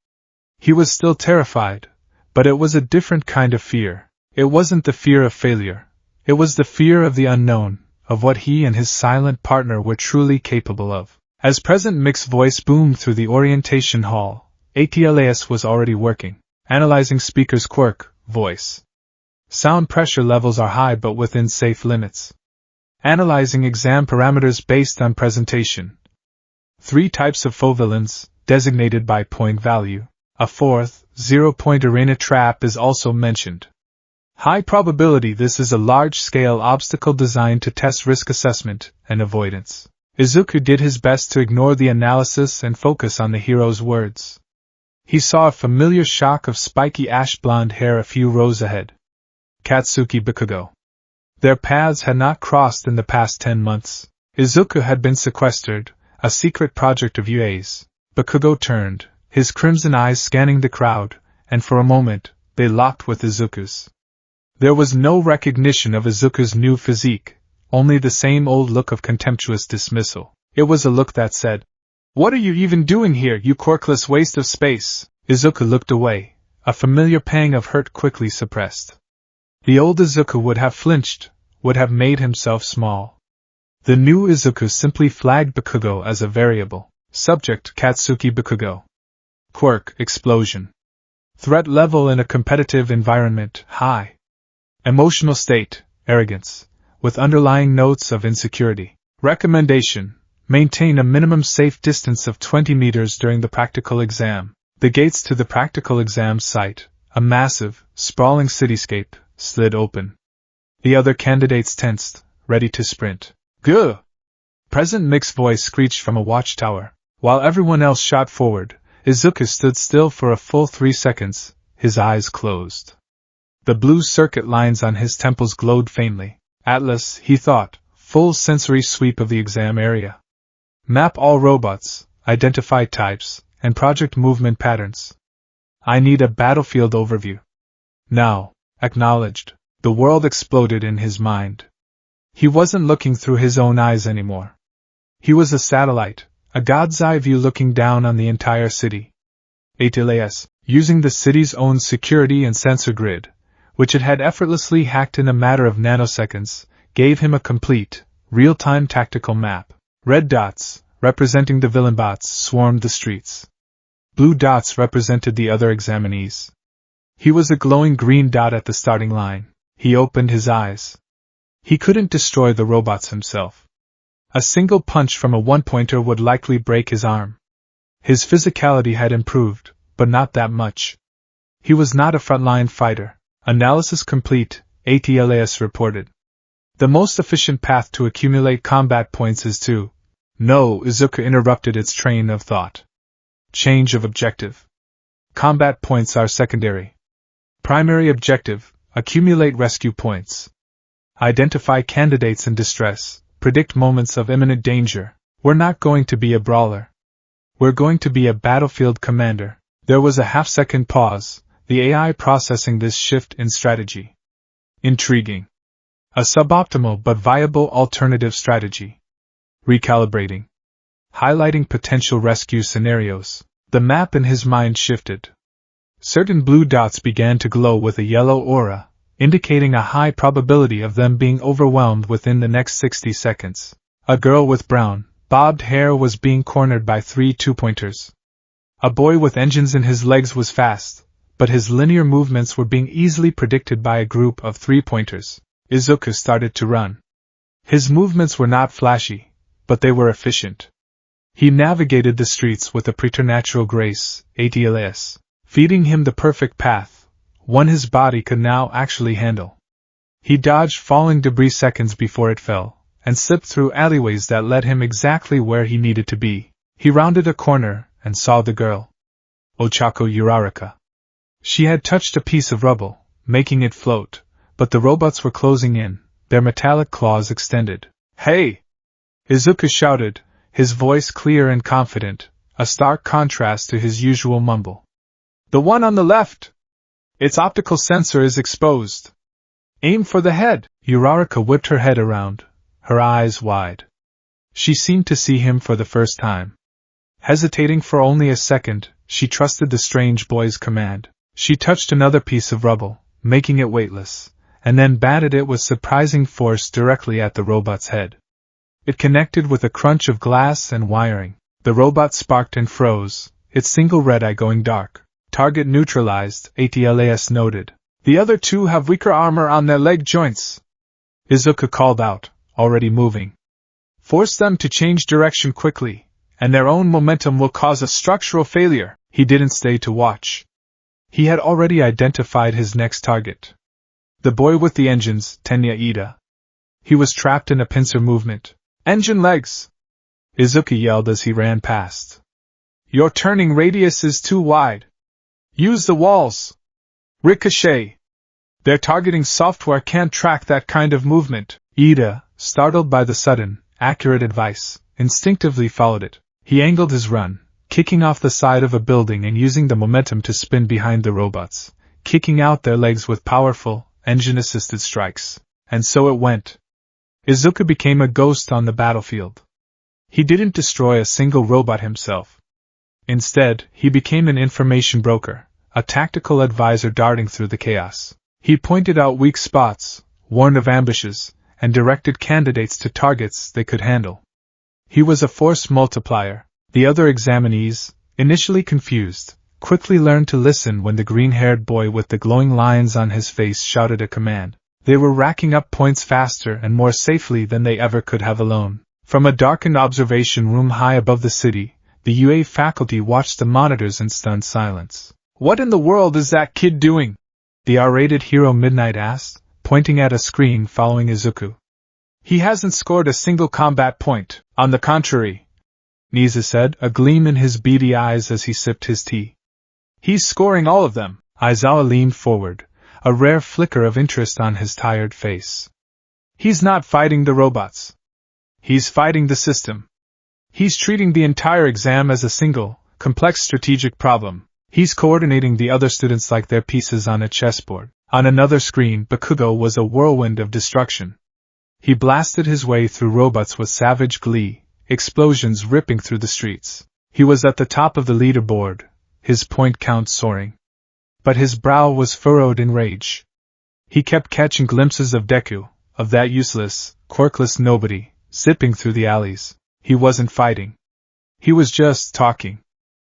He was still terrified, but it was a different kind of fear. It wasn't the fear of failure. It was the fear of the unknown, of what he and his silent partner were truly capable of. As President Mick's voice boomed through the orientation hall, ATLES was already working, analyzing speaker's quirk, voice. Sound pressure levels are high but within safe limits. Analyzing exam parameters based on presentation. 3 types of fovillains, designated by point value. A fourth, 0-point arena trap is also mentioned. High probability this is a large-scale obstacle designed to test risk assessment and avoidance. Izuku did his best to ignore the analysis and focus on the hero's words. He saw a familiar shock of spiky ash-blonde hair a few rows ahead. Katsuki Bakugo. Their paths had not crossed in the past 10 months. Izuku had been sequestered, a secret project of UA's. Bakugo turned, his crimson eyes scanning the crowd, and for a moment, they locked with Izuku's. There was no recognition of Izuku's new physique, only the same old look of contemptuous dismissal. It was a look that said, "What are you even doing here, you quirkless waste of space?" Izuku looked away, a familiar pang of hurt quickly suppressed. The old Izuku would have flinched, would have made himself small. The new Izuku simply flagged Bakugo as a variable. Subject Katsuki Bakugo. Quirk explosion. Threat level in a competitive environment high. Emotional state arrogance, with underlying notes of insecurity. Recommendation: maintain a minimum safe distance of 20 meters during the practical exam. The gates to the practical exam site, a massive, sprawling cityscape, slid open. The other candidates tensed, ready to sprint. Gah! President Mick's voice screeched from a watchtower. While everyone else shot forward, Izuku stood still for a full 3 seconds, his eyes closed. The blue circuit lines on his temples glowed faintly. Atlas, he thought, full sensory sweep of the exam area. Map all robots, identify types, and project movement patterns. I need a battlefield overview. Now, acknowledged. The world exploded in his mind. He wasn't looking through his own eyes anymore. He was a satellite, a god's eye view looking down on the entire city. ATLES, using the city's own security and sensor grid, which it had effortlessly hacked in a matter of nanoseconds, gave him a complete, real-time tactical map. Red dots, representing the villain bots, swarmed the streets. Blue dots represented the other examinees. He was a glowing green dot at the starting line. He opened his eyes. He couldn't destroy the robots himself. A single punch from a one-pointer would likely break his arm. His physicality had improved, but not that much. He was not a frontline fighter. Analysis complete, ATLES reported. The most efficient path to accumulate combat points is to... No, Izuku interrupted its train of thought. Change of objective. Combat points are secondary. Primary objective, accumulate rescue points. Identify candidates in distress, predict moments of imminent danger. We're not going to be a brawler. We're going to be a battlefield commander. There was a half-second pause, the AI processing this shift in strategy. Intriguing. A suboptimal but viable alternative strategy. Recalibrating. highlighting potential rescue scenarios. The map in his mind shifted. Certain blue dots began to glow with a yellow aura, indicating a high probability of them being overwhelmed within the next 60 seconds. A girl with brown, bobbed hair was being cornered by 3 two-pointers. A boy with engines in his legs was fast, but his linear movements were being easily predicted by a group of 3-pointers. Izuku started to run. His movements were not flashy, but they were efficient. He navigated the streets with a preternatural grace, ATLS, feeding him the perfect path, one his body could now actually handle. He dodged falling debris seconds before it fell, and slipped through alleyways that led him exactly where he needed to be. He rounded a corner and saw the girl. Ochako Uraraka. She had touched a piece of rubble, making it float, but the robots were closing in, their metallic claws extended. "Hey!" Izuku shouted, his voice clear and confident, a stark contrast to his usual mumble. "The one on the left! Its optical sensor is exposed. Aim for the head!" Uraraka whipped her head around, her eyes wide. She seemed to see him for the first time. Hesitating for only a second, she trusted the strange boy's command. She touched another piece of rubble, making it weightless, and then batted it with surprising force directly at the robot's head. It connected with a crunch of glass and wiring. The robot sparked and froze, its single red eye going dark. "Target neutralized," ATLAS noted. "The other two have weaker armor on their leg joints," Izuku called out, already moving. "Force them to change direction quickly, and their own momentum will cause a structural failure." He didn't stay to watch. He had already identified his next target. The boy with the engines, Tenya Ida. He was trapped in a pincer movement. "Engine legs!" Izuku yelled as he ran past. "Your turning radius is too wide. Use the walls!" "Ricochet! Their targeting software can't track that kind of movement." Ida, startled by the sudden, accurate advice, instinctively followed it. He angled his run, kicking off the side of a building and using the momentum to spin behind the robots, kicking out their legs with powerful, engine-assisted strikes. And so it went. Izuku became a ghost on the battlefield. He didn't destroy a single robot himself. Instead, he became an information broker, a tactical advisor darting through the chaos. He pointed out weak spots, warned of ambushes, and directed candidates to targets they could handle. He was a force multiplier. The other examinees, initially confused, quickly learned to listen when the green-haired boy with the glowing lines on his face shouted a command. They were racking up points faster and more safely than they ever could have alone. From a darkened observation room high above the city, the UA faculty watched the monitors in stunned silence. "What in the world is that kid doing?" the R-rated hero Midnight asked, pointing at a screen following Izuku. "He hasn't scored a single combat point." "On the contrary," Niza said, a gleam in his beady eyes as he sipped his tea. "He's scoring all of them." Aizawa leaned forward, a rare flicker of interest on his tired face. "He's not fighting the robots. He's fighting the system. He's treating the entire exam as a single, complex strategic problem. He's coordinating the other students like they're pieces on a chessboard." On another screen, Bakugo was a whirlwind of destruction. He blasted his way through robots with savage glee, explosions ripping through the streets. He was at the top of the leaderboard, his point count soaring. But his brow was furrowed in rage. He kept catching glimpses of Deku, of that useless, quirkless nobody, zipping through the alleys. He wasn't fighting. He was just talking.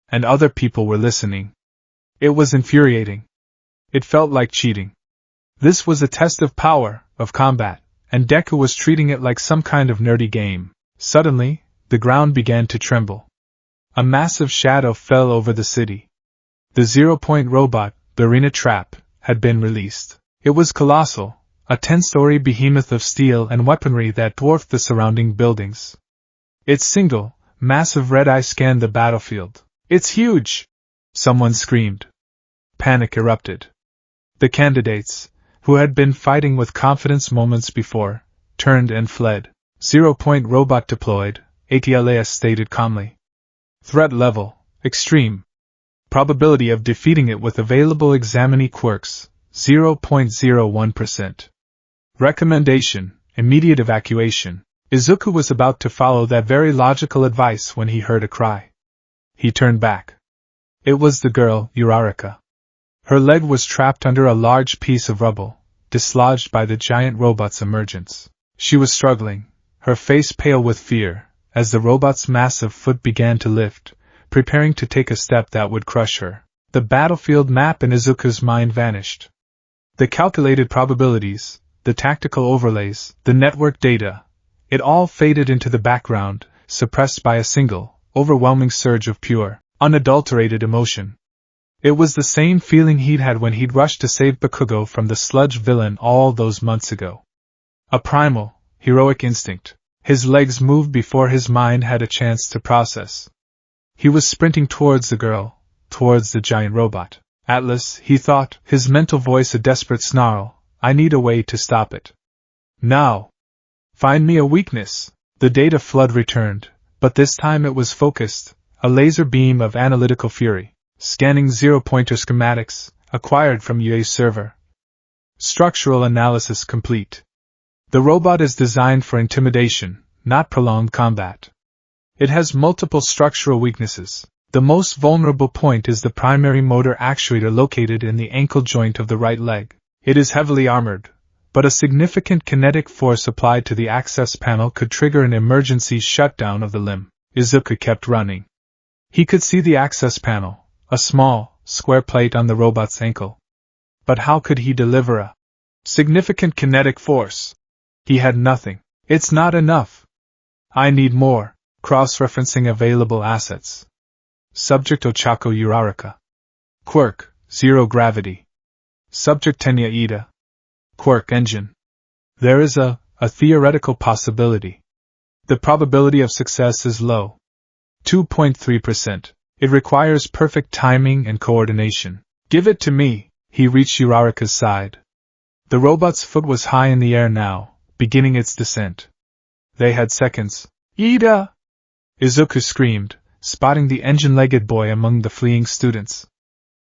And other people were listening. It was infuriating. It felt like cheating. This was a test of power, of combat, and Deku was treating it like some kind of nerdy game. Suddenly, the ground began to tremble. A massive shadow fell over the city. The zero-point robot, Barina Trap, had been released. It was colossal, a 10-story behemoth of steel and weaponry that dwarfed the surrounding buildings. Its single, massive red eye scanned the battlefield. "It's huge!" someone screamed. Panic erupted. The candidates, who had been fighting with confidence moments before, turned and fled. "Zero-point robot deployed," ATLAS stated calmly. "Threat level, extreme. Probability of defeating it with available examinee quirks, 0.01%. Recommendation, immediate evacuation." Izuku was about to follow that very logical advice when he heard a cry. He turned back. It was the girl, Uraraka. Her leg was trapped under a large piece of rubble, dislodged by the giant robot's emergence. She was struggling, her face pale with fear, as the robot's massive foot began to lift, preparing to take a step that would crush her. The battlefield map in Izuku's mind vanished. The calculated probabilities, the tactical overlays, the network data, it all faded into the background, suppressed by a single, overwhelming surge of pure, unadulterated emotion. It was the same feeling he'd had when he'd rushed to save Bakugo from the sludge villain all those months ago. A primal, heroic instinct. His legs moved before his mind had a chance to process. He was sprinting towards the girl, towards the giant robot. Atlas, he thought, his mental voice a desperate snarl, I need a way to stop it. Now! Find me a weakness! The data flood returned, but this time it was focused, a laser beam of analytical fury, scanning zero-pointer schematics, acquired from UA's server. Structural analysis complete. The robot is designed for intimidation, not prolonged combat. It has multiple structural weaknesses. The most vulnerable point is the primary motor actuator located in the ankle joint of the right leg. It is heavily armored, but a significant kinetic force applied to the access panel could trigger an emergency shutdown of the limb. Izuku kept running. He could see the access panel, a small, square plate on the robot's ankle. But how could he deliver a significant kinetic force? He had nothing. It's not enough. I need more. Cross-referencing available assets. Subject Ochako Uraraka. Quirk, zero gravity. Subject Tenya Ida. Quirk engine. There is a theoretical possibility. The probability of success is low. 2.3%. It requires perfect timing and coordination. Give it to me. He reached Uraraka's side. The robot's foot was high in the air now, beginning its descent. They had seconds. Ida! Izuku screamed, spotting the engine-legged boy among the fleeing students.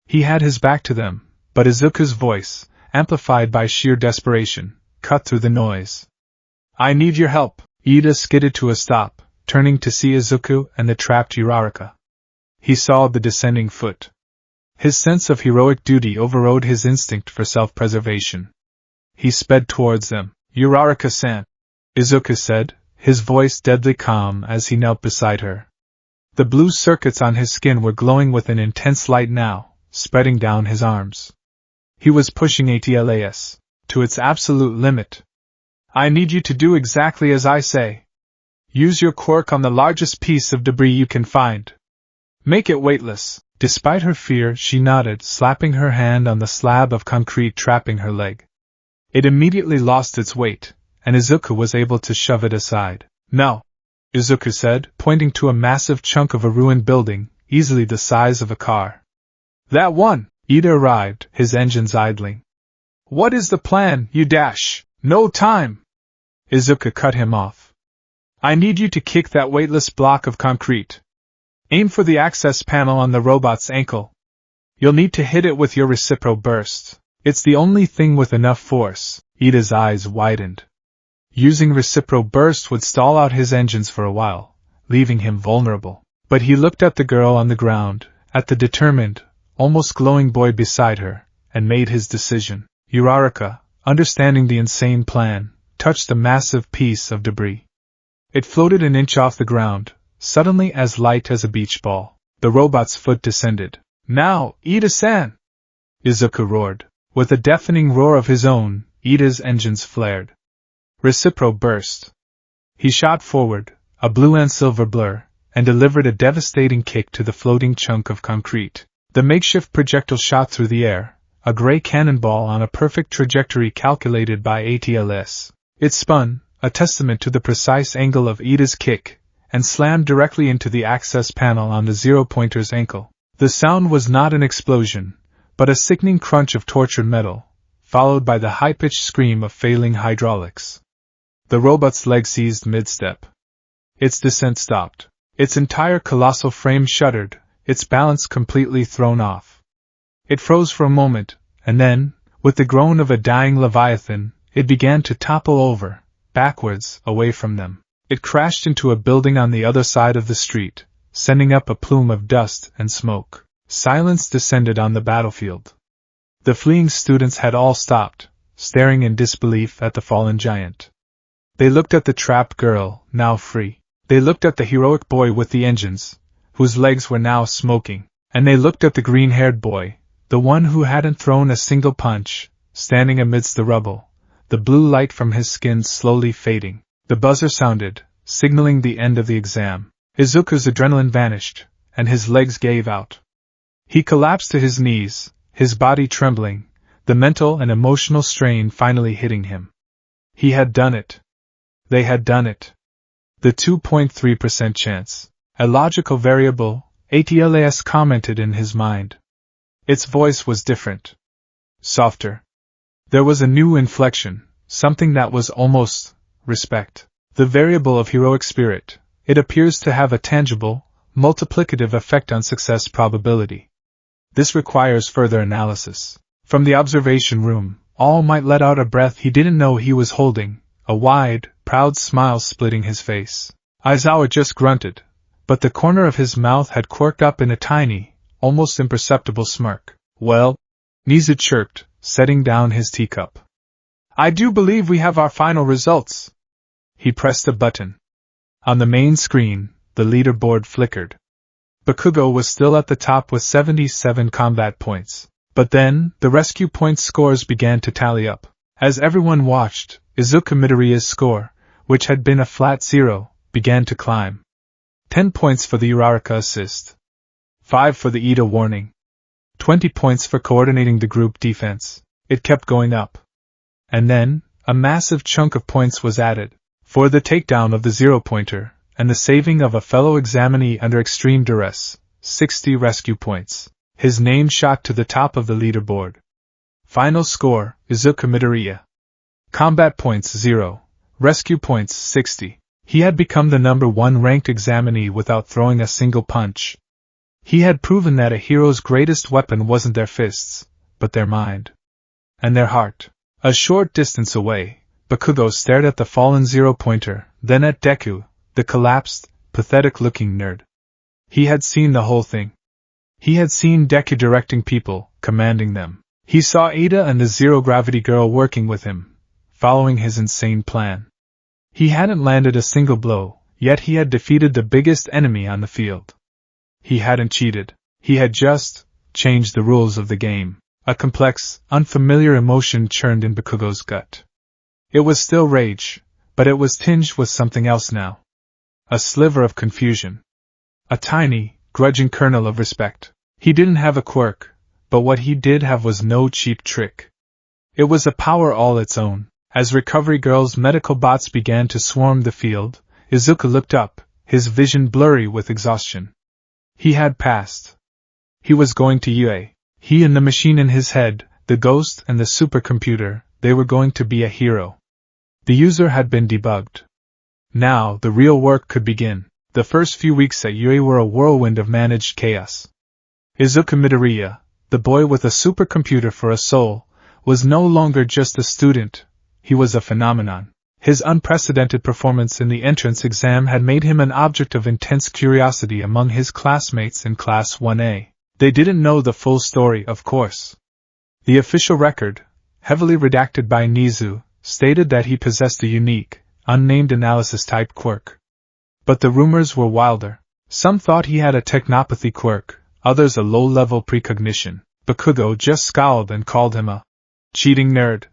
He had his back to them, but Izuku's voice, amplified by sheer desperation, cut through the noise. I need your help. Ida skidded to a stop, turning to see Izuku and the trapped Uraraka. He saw the descending foot. His sense of heroic duty overrode his instinct for self-preservation. He sped towards them. Uraraka-san, Izuku said, his voice deadly calm as he knelt beside her. The blue circuits on his skin were glowing with an intense light now, spreading down his arms. He was pushing ATLAS to its absolute limit. I need you to do exactly as I say. Use your quirk on the largest piece of debris you can find. Make it weightless. Despite her fear, she nodded, slapping her hand on the slab of concrete trapping her leg. It immediately lost its weight, and Izuku was able to shove it aside. No, Izuku said, pointing to a massive chunk of a ruined building, easily the size of a car. That one! Ida arrived, his engines idling. What is the plan, you dash? No time! Izuku cut him off. I need you to kick that weightless block of concrete. Aim for the access panel on the robot's ankle. You'll need to hit it with your reciprocal burst. It's the only thing with enough force. Ida's eyes widened. Using reciprocal burst would stall out his engines for a while, leaving him vulnerable. But he looked at the girl on the ground, at the determined, almost glowing boy beside her, and made his decision. Uraraka, understanding the insane plan, touched a massive piece of debris. It floated an inch off the ground, suddenly as light as a beach ball. The robot's foot descended. Now, Ida-san! Izuku roared. With a deafening roar of his own, Ida's engines flared. Reciprocal burst. He shot forward, a blue and silver blur, and delivered a devastating kick to the floating chunk of concrete. The makeshift projectile shot through the air, a gray cannonball on a perfect trajectory calculated by ATLS. It spun, a testament to the precise angle of Ida's kick, and slammed directly into the access panel on the zero-pointer's ankle. The sound was not an explosion, but a sickening crunch of tortured metal, followed by the high-pitched scream of failing hydraulics. The robot's leg seized mid-step. Its descent stopped. Its entire colossal frame shuddered, its balance completely thrown off. It froze for a moment, and then, with the groan of a dying leviathan, it began to topple over, backwards, away from them. It crashed into a building on the other side of the street, sending up a plume of dust and smoke. Silence descended on the battlefield. The fleeing students had all stopped, staring in disbelief at the fallen giant. They looked at the trapped girl, now free. They looked at the heroic boy with the engines, whose legs were now smoking. And they looked at the green-haired boy, the one who hadn't thrown a single punch, standing amidst the rubble, the blue light from his skin slowly fading. The buzzer sounded, signaling the end of the exam. Izuku's adrenaline vanished, and his legs gave out. He collapsed to his knees, his body trembling, the mental and emotional strain finally hitting him. He had done it. They had done it. The 2.3% chance. A logical variable, ATLAS commented in his mind. Its voice was different. Softer. There was a new inflection, something that was almost respect. The variable of heroic spirit. It appears to have a tangible, multiplicative effect on success probability. This requires further analysis. From the observation room, All might let out a breath he didn't know he was holding, a wide, proud smile splitting his face. Aizawa just grunted, but the corner of his mouth had quirked up in a tiny, almost imperceptible smirk. Well, Nizu chirped, setting down his teacup. I do believe we have our final results. He pressed a button. On the main screen, the leaderboard flickered. Bakugo was still at the top with 77 combat points. But then, the rescue points scores began to tally up. As everyone watched, Izuku Midoriya's score, which had been a flat 0, began to climb. 10 points for the Uraraka assist. 5 for the Ida warning. 20 points for coordinating the group defense. It kept going up. And then, a massive chunk of points was added, for the takedown of the 0-pointer, and the saving of a fellow examinee under extreme duress, 60 rescue points. His name shot to the top of the leaderboard. Final score, Izuku Midoriya. Combat points 0. Rescue points 60. He had become the number 1 ranked examinee without throwing a single punch. He had proven that a hero's greatest weapon wasn't their fists, but their mind. And their heart. A short distance away, Bakugo stared at the fallen 0-pointer, then at Deku, the collapsed, pathetic-looking nerd. He had seen the whole thing. He had seen Deku directing people, commanding them. He saw Ada and the zero-gravity girl working with him, following his insane plan. He hadn't landed a single blow, yet he had defeated the biggest enemy on the field. He hadn't cheated. He had just changed the rules of the game. A complex, unfamiliar emotion churned in Bakugo's gut. It was still rage, but it was tinged with something else now. A sliver of confusion. A tiny, grudging kernel of respect. He didn't have a quirk, but what he did have was no cheap trick. It was a power all its own. As Recovery Girl's medical bots began to swarm the field, Izuku looked up, his vision blurry with exhaustion. He had passed. He was going to UA. He and the machine in his head, the ghost and the supercomputer, they were going to be a hero. The user had been debugged. Now the real work could begin. The first few weeks at UA were a whirlwind of managed chaos. Izuku Midoriya, the boy with a supercomputer for a soul, was no longer just a student, he was a phenomenon. His unprecedented performance in the entrance exam had made him an object of intense curiosity among his classmates in Class 1A. They didn't know the full story, of course. The official record, heavily redacted by Nizu, stated that he possessed a unique, unnamed analysis-type quirk. But the rumors were wilder. Some thought he had a technopathy quirk, others a low-level precognition. Bakugo just scowled and called him a cheating nerd.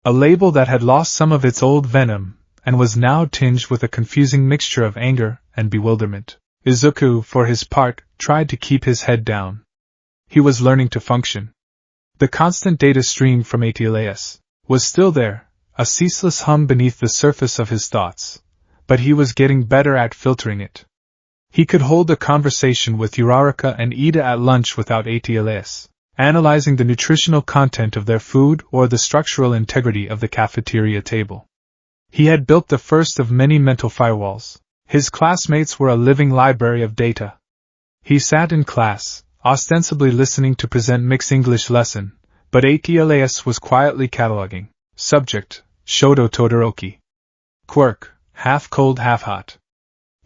A label that had lost some of its old venom, and was now tinged with a confusing mixture of anger and bewilderment. Izuku, for his part, tried to keep his head down. He was learning to function. The constant data stream from ATLAS was still there, a ceaseless hum beneath the surface of his thoughts. But he was getting better at filtering it. He could hold a conversation with Uraraka and Ida at lunch without ATLAS, analyzing the nutritional content of their food or the structural integrity of the cafeteria table. He had built the first of many mental firewalls. His classmates were a living library of data. He sat in class, ostensibly listening to present mixed English lesson, but ATLAS was quietly cataloging. Subject, Shoto Todoroki. Quirk, half cold, half hot.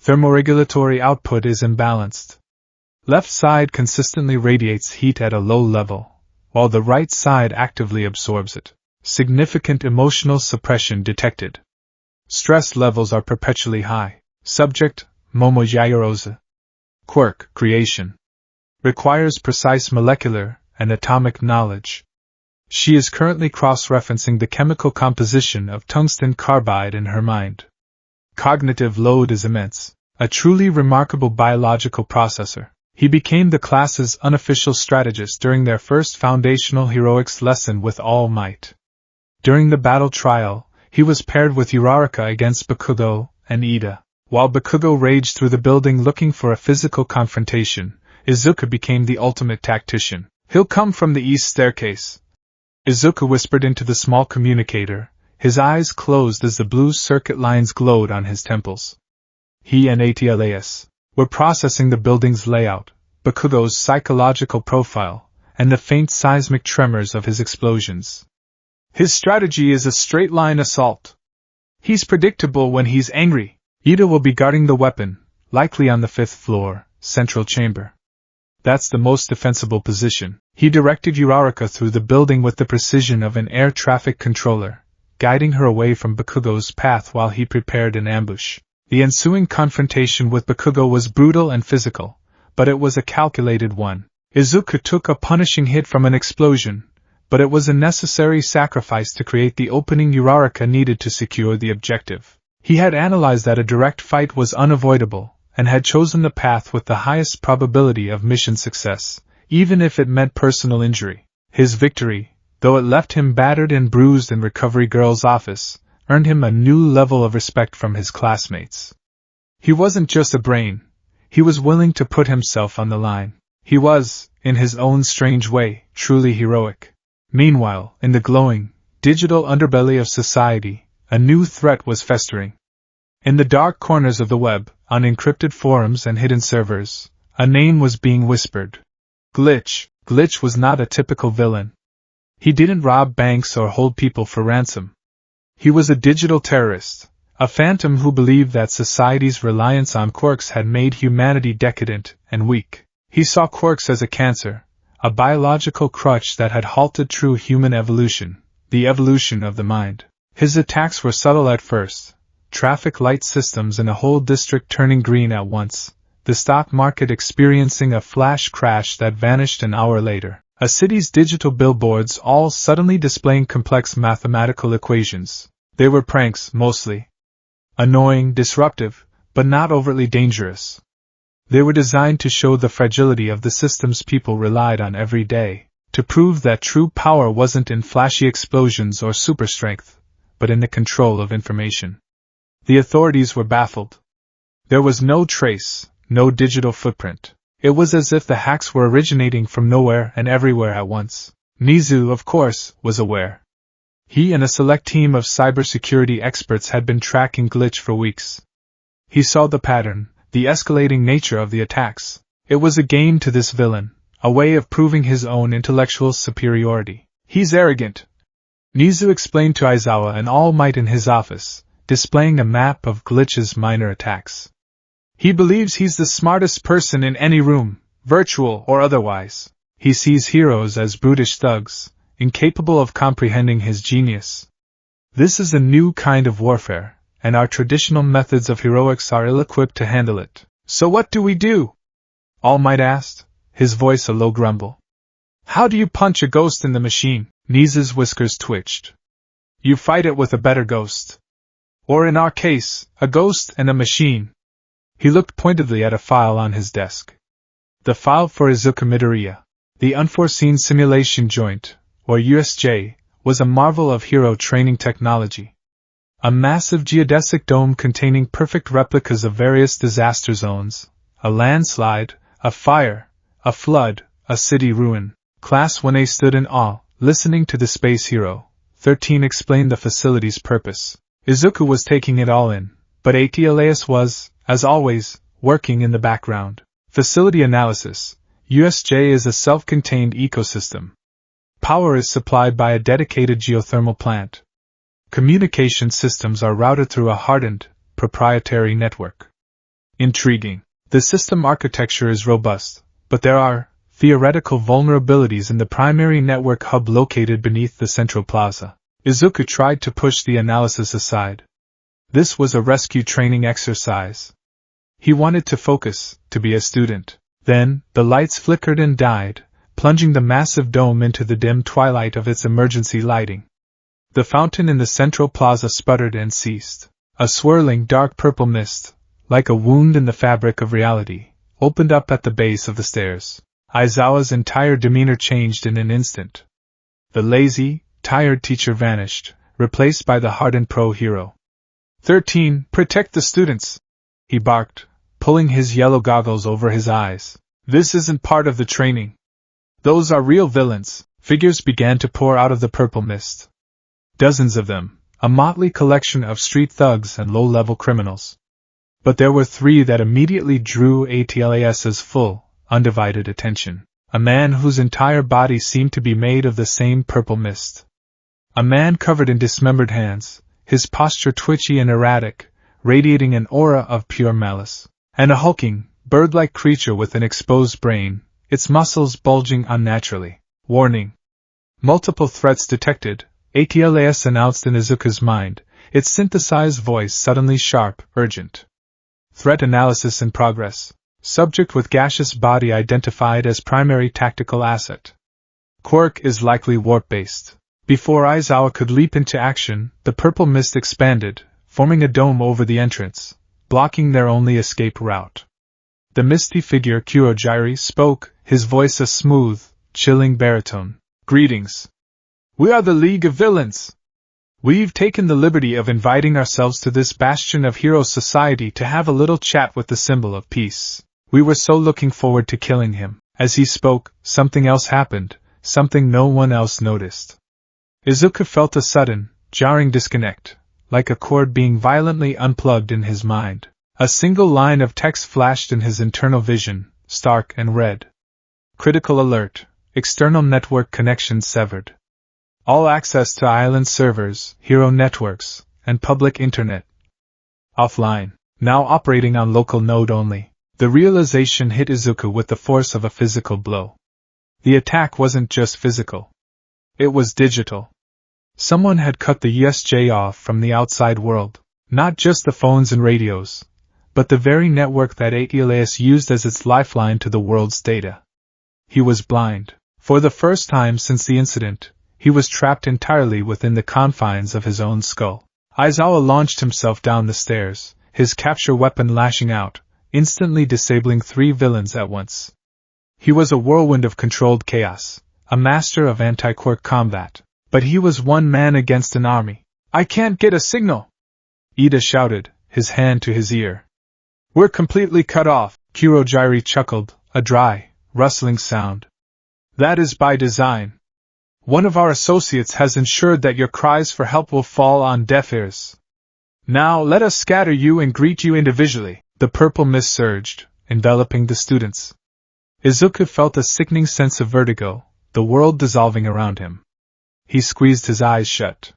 Thermoregulatory output is imbalanced. Left side consistently radiates heat at a low level, while the right side actively absorbs it. Significant emotional suppression detected. Stress levels are perpetually high. Subject, Momo Yairose. Quirk, creation. Requires precise molecular and atomic knowledge. She is currently cross-referencing the chemical composition of tungsten carbide in her mind. Cognitive load is immense. A truly remarkable biological processor. He became the class's unofficial strategist during their first foundational heroics lesson with all might. During the battle trial, he was paired with Uraraka against Bakugo and Ida. While Bakugo raged through the building looking for a physical confrontation, Izuku became the ultimate tactician. "He'll come from the east staircase," Izuku whispered into the small communicator, his eyes closed as the blue circuit lines glowed on his temples. He and Atlas were processing the building's layout, Bakugo's psychological profile, and the faint seismic tremors of his explosions. "His strategy is a straight-line assault. He's predictable when he's angry." Ida will be guarding the weapon, likely on the 5th floor, central chamber. That's the most defensible position. He directed Uraraka through the building with the precision of an air traffic controller, guiding her away from Bakugo's path while he prepared an ambush. The ensuing confrontation with Bakugo was brutal and physical, but it was a calculated one. Izuku took a punishing hit from an explosion, but it was a necessary sacrifice to create the opening Uraraka needed to secure the objective. He had analyzed that a direct fight was unavoidable, and had chosen the path with the highest probability of mission success, even if it meant personal injury. His victory, though it left him battered and bruised in Recovery Girl's office, earned him a new level of respect from his classmates. He wasn't just a brain, he was willing to put himself on the line. He was, in his own strange way, truly heroic. Meanwhile, in the glowing, digital underbelly of society, a new threat was festering. In the dark corners of the web, on encrypted forums and hidden servers, a name was being whispered. Glitch. Glitch was not a typical villain. He didn't rob banks or hold people for ransom. He was a digital terrorist, a phantom who believed that society's reliance on quirks had made humanity decadent and weak. He saw quirks as a cancer, a biological crutch that had halted true human evolution, the evolution of the mind. His attacks were subtle at first. Traffic light systems in a whole district turning green at once, the stock market experiencing a flash crash that vanished an hour later, a city's digital billboards all suddenly displaying complex mathematical equations. They were pranks, mostly. Annoying, disruptive, but not overtly dangerous. They were designed to show the fragility of the systems people relied on every day, to prove that true power wasn't in flashy explosions or super strength, but in the control of information. The authorities were baffled. There was no trace, no digital footprint. It was as if the hacks were originating from nowhere and everywhere at once. Nizu, of course, was aware. He and a select team of cybersecurity experts had been tracking Glitch for weeks. He saw the pattern, the escalating nature of the attacks. It was a game to this villain, a way of proving his own intellectual superiority. "He's arrogant," Nizu explained to Aizawa and All Might in his office, displaying a map of Glitch's minor attacks. "He believes he's the smartest person in any room, virtual or otherwise. He sees heroes as brutish thugs, incapable of comprehending his genius. This is a new kind of warfare, and our traditional methods of heroics are ill-equipped to handle it. So what do we do?" All Might asked, his voice a low grumble. "How do you punch a ghost in the machine?" Nizu's whiskers twitched. "You fight it with a better ghost. Or in our case, a ghost and a machine." He looked pointedly at a file on his desk. The file for Izuku Midoriya, the Unforeseen Simulation Joint, or USJ, was a marvel of hero training technology. A massive geodesic dome containing perfect replicas of various disaster zones, a landslide, a fire, a flood, a city ruin. Class 1A stood in awe, listening to the space hero. 13 explained the facility's purpose. Izuku was taking it all in, but Atlas was, as always, working in the background. Facility analysis. USJ is a self-contained ecosystem. Power is supplied by a dedicated geothermal plant. Communication systems are routed through a hardened, proprietary network. Intriguing. The system architecture is robust, but there are theoretical vulnerabilities in the primary network hub located beneath the central plaza. Izuku tried to push the analysis aside. This was a rescue training exercise. He wanted to focus, to be a student. Then, the lights flickered and died, plunging the massive dome into the dim twilight of its emergency lighting. The fountain in the central plaza sputtered and ceased. A swirling dark purple mist, like a wound in the fabric of reality, opened up at the base of the stairs. Aizawa's entire demeanor changed in an instant. The lazy, tired teacher vanished, replaced by the hardened pro-hero. 13. Protect the students! He barked, pulling his yellow goggles over his eyes. This isn't part of the training. Those are real villains. Figures began to pour out of the purple mist. Dozens of them, a motley collection of street thugs and low-level criminals. But there were three that immediately drew Atlas's full, undivided attention. A man whose entire body seemed to be made of the same purple mist. A man covered in dismembered hands, his posture twitchy and erratic, radiating an aura of pure malice. And a hulking, bird-like creature with an exposed brain, its muscles bulging unnaturally. Warning. Multiple threats detected, Atlas announced in Izuku's mind, its synthesized voice suddenly sharp, urgent. Threat analysis in progress. Subject with gaseous body identified as primary tactical asset. Quirk is likely warp-based. Before Aizawa could leap into action, the purple mist expanded, forming a dome over the entrance, blocking their only escape route. The misty figure Kurojiri spoke, his voice a smooth, chilling baritone. Greetings. We are the League of Villains. We've taken the liberty of inviting ourselves to this bastion of hero society to have a little chat with the symbol of peace. We were so looking forward to killing him. As he spoke, something else happened, something no one else noticed. Izuku felt a sudden, jarring disconnect, like a cord being violently unplugged in his mind. A single line of text flashed in his internal vision, stark and red. Critical alert, external network connection severed. All access to island servers, hero networks, and public internet offline, now operating on local node only. The realization hit Izuku with the force of a physical blow. The attack wasn't just physical. It was digital. Someone had cut the USJ off from the outside world, not just the phones and radios, but the very network that Atlas used as its lifeline to the world's data. He was blind. For the first time since the incident, he was trapped entirely within the confines of his own skull. Aizawa launched himself down the stairs, his capture weapon lashing out, instantly disabling three villains at once. He was a whirlwind of controlled chaos, a master of anti-quirk combat, but he was one man against an army. I can't get a signal! Ida shouted, his hand to his ear. We're completely cut off, Kurojiri chuckled, a dry, rustling sound. That is by design. One of our associates has ensured that your cries for help will fall on deaf ears. Now let us scatter you and greet you individually. The purple mist surged, enveloping the students. Izuku felt a sickening sense of vertigo, the world dissolving around him. He squeezed his eyes shut.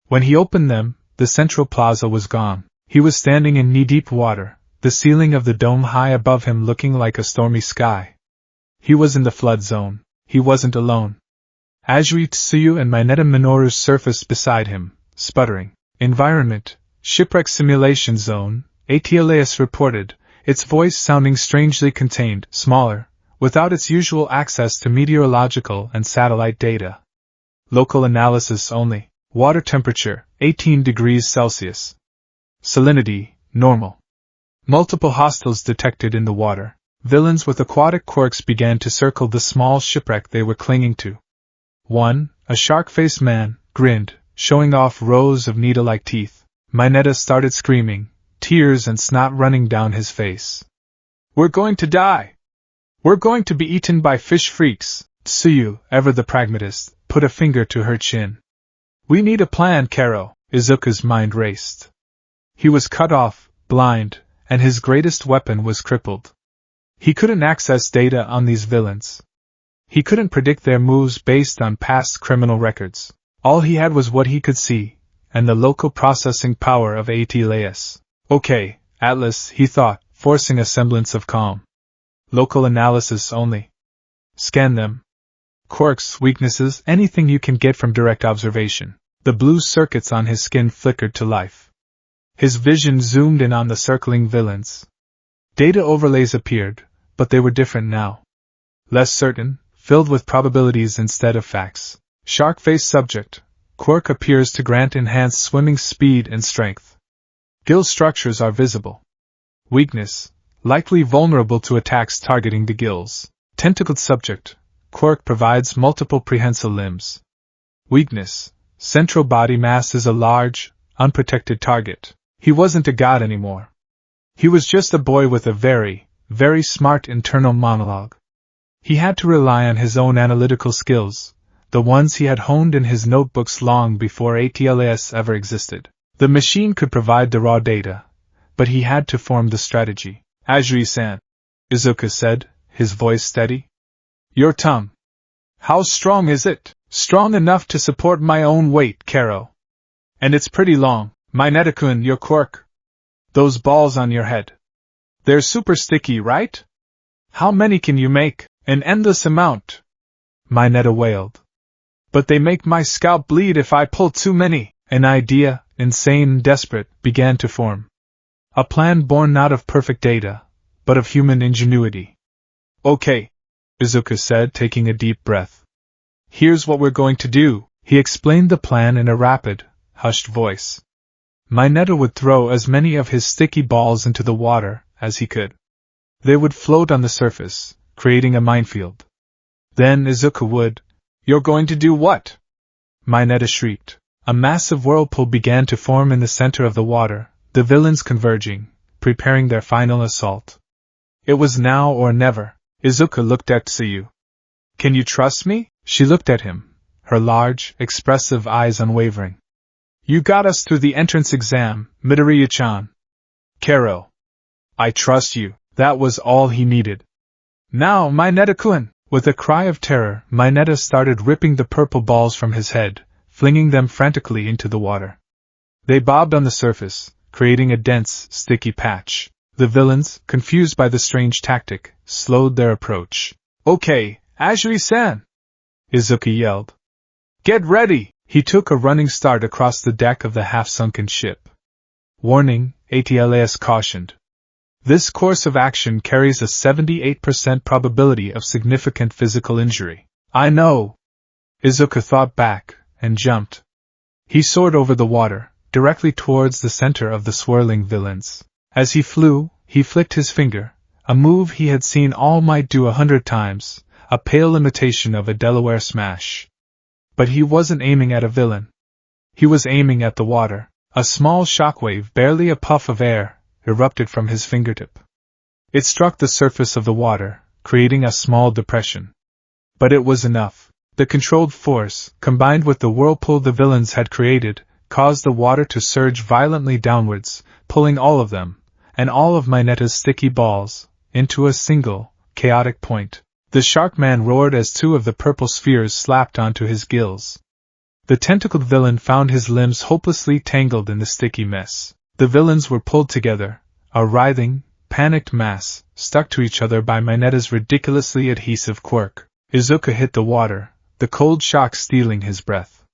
When he opened them, the central plaza was gone. He was standing in knee-deep water, the ceiling of the dome high above him looking like a stormy sky. He was in the flood zone. He wasn't alone. Azuri Tsuyu and Mineta Minoru surfaced beside him, sputtering. Environment, shipwreck simulation zone, Atlas reported, its voice sounding strangely contained, smaller, without its usual access to meteorological and satellite data. Local analysis only. Water temperature, 18 degrees Celsius. Salinity, normal. Multiple hostiles detected in the water. Villains with aquatic quirks began to circle the small shipwreck they were clinging to. One, a shark-faced man, grinned, showing off rows of needle-like teeth. Mineta started screaming, tears and snot running down his face. We're going to die! We're going to be eaten by fish freaks. Tsuyu, ever the pragmatist, put a finger to her chin. We need a plan, Karo. Izuku's mind raced. He was cut off, blind, and his greatest weapon was crippled. He couldn't access data on these villains. He couldn't predict their moves based on past criminal records. All he had was what he could see, and the local processing power of Atlas. Okay, Atlas, he thought, forcing a semblance of calm. Local analysis only. Scan them. Quirks, weaknesses, anything you can get from direct observation. The blue circuits on his skin flickered to life. His vision zoomed in on the circling villains. Data overlays appeared, but they were different now. Less certain, filled with probabilities instead of facts. Shark-face subject. Quirk appears to grant enhanced swimming speed and strength. Gill structures are visible. Weakness. Likely vulnerable to attacks targeting the gills. Tentacled subject. Quirk provides multiple prehensile limbs. Weakness. Central body mass is a large, unprotected target. He wasn't a god anymore. He was just a boy with a very, very smart internal monologue. He had to rely on his own analytical skills, the ones he had honed in his notebooks long before ATLAS ever existed. The machine could provide the raw data, but he had to form the strategy. Azuri-san, Izuku said, his voice steady. Your tongue. How strong is it? Strong enough to support my own weight, Karo. And it's pretty long. Mineta-kun, your quirk. Those balls on your head. They're super sticky, right? How many can you make? An endless amount. Mineta wailed. But they make my scalp bleed if I pull too many. An idea, insane and desperate, began to form. A plan born not of perfect data, but of human ingenuity. Okay, Izuku said, taking a deep breath. Here's what we're going to do. He explained the plan in a rapid, hushed voice. Mineta would throw as many of his sticky balls into the water as he could. They would float on the surface, creating a minefield. Then Izuku would. You're going to do what? Mineta shrieked. A massive whirlpool began to form in the center of the water, the villains converging, preparing their final assault. It was now or never. Izuku looked at Tsuyu. Can you trust me? She looked at him, her large, expressive eyes unwavering. You got us through the entrance exam, Midoriya-chan. Karo. I trust you. That was all he needed. Now, Mineta-kun! With a cry of terror, Mineta started ripping the purple balls from his head, flinging them frantically into the water. They bobbed on the surface, creating a dense, sticky patch. The villains, confused by the strange tactic, slowed their approach. Okay, Azuri-san! Izuku yelled. Get ready! He took a running start across the deck of the half-sunken ship. Warning, ATLAS cautioned. This course of action carries a 78% probability of significant physical injury. I know. Izuku thought back, and jumped. He soared over the water, directly towards the center of the swirling villains. As he flew, he flicked his finger, a move he had seen All Might do 100 times, a pale imitation of a Delaware smash. But he wasn't aiming at a villain. He was aiming at the water. A small shockwave, barely a puff of air, erupted from his fingertip. It struck the surface of the water, creating a small depression. But it was enough. The controlled force, combined with the whirlpool the villains had created, caused the water to surge violently downwards, pulling all of them, and all of Mineta's sticky balls, into a single, chaotic point. The Sharkman roared as two of the purple spheres slapped onto his gills. The tentacled villain found his limbs hopelessly tangled in the sticky mess. The villains were pulled together, a writhing, panicked mass, stuck to each other by Mineta's ridiculously adhesive quirk. Izuku hit the water, the cold shock stealing his breath.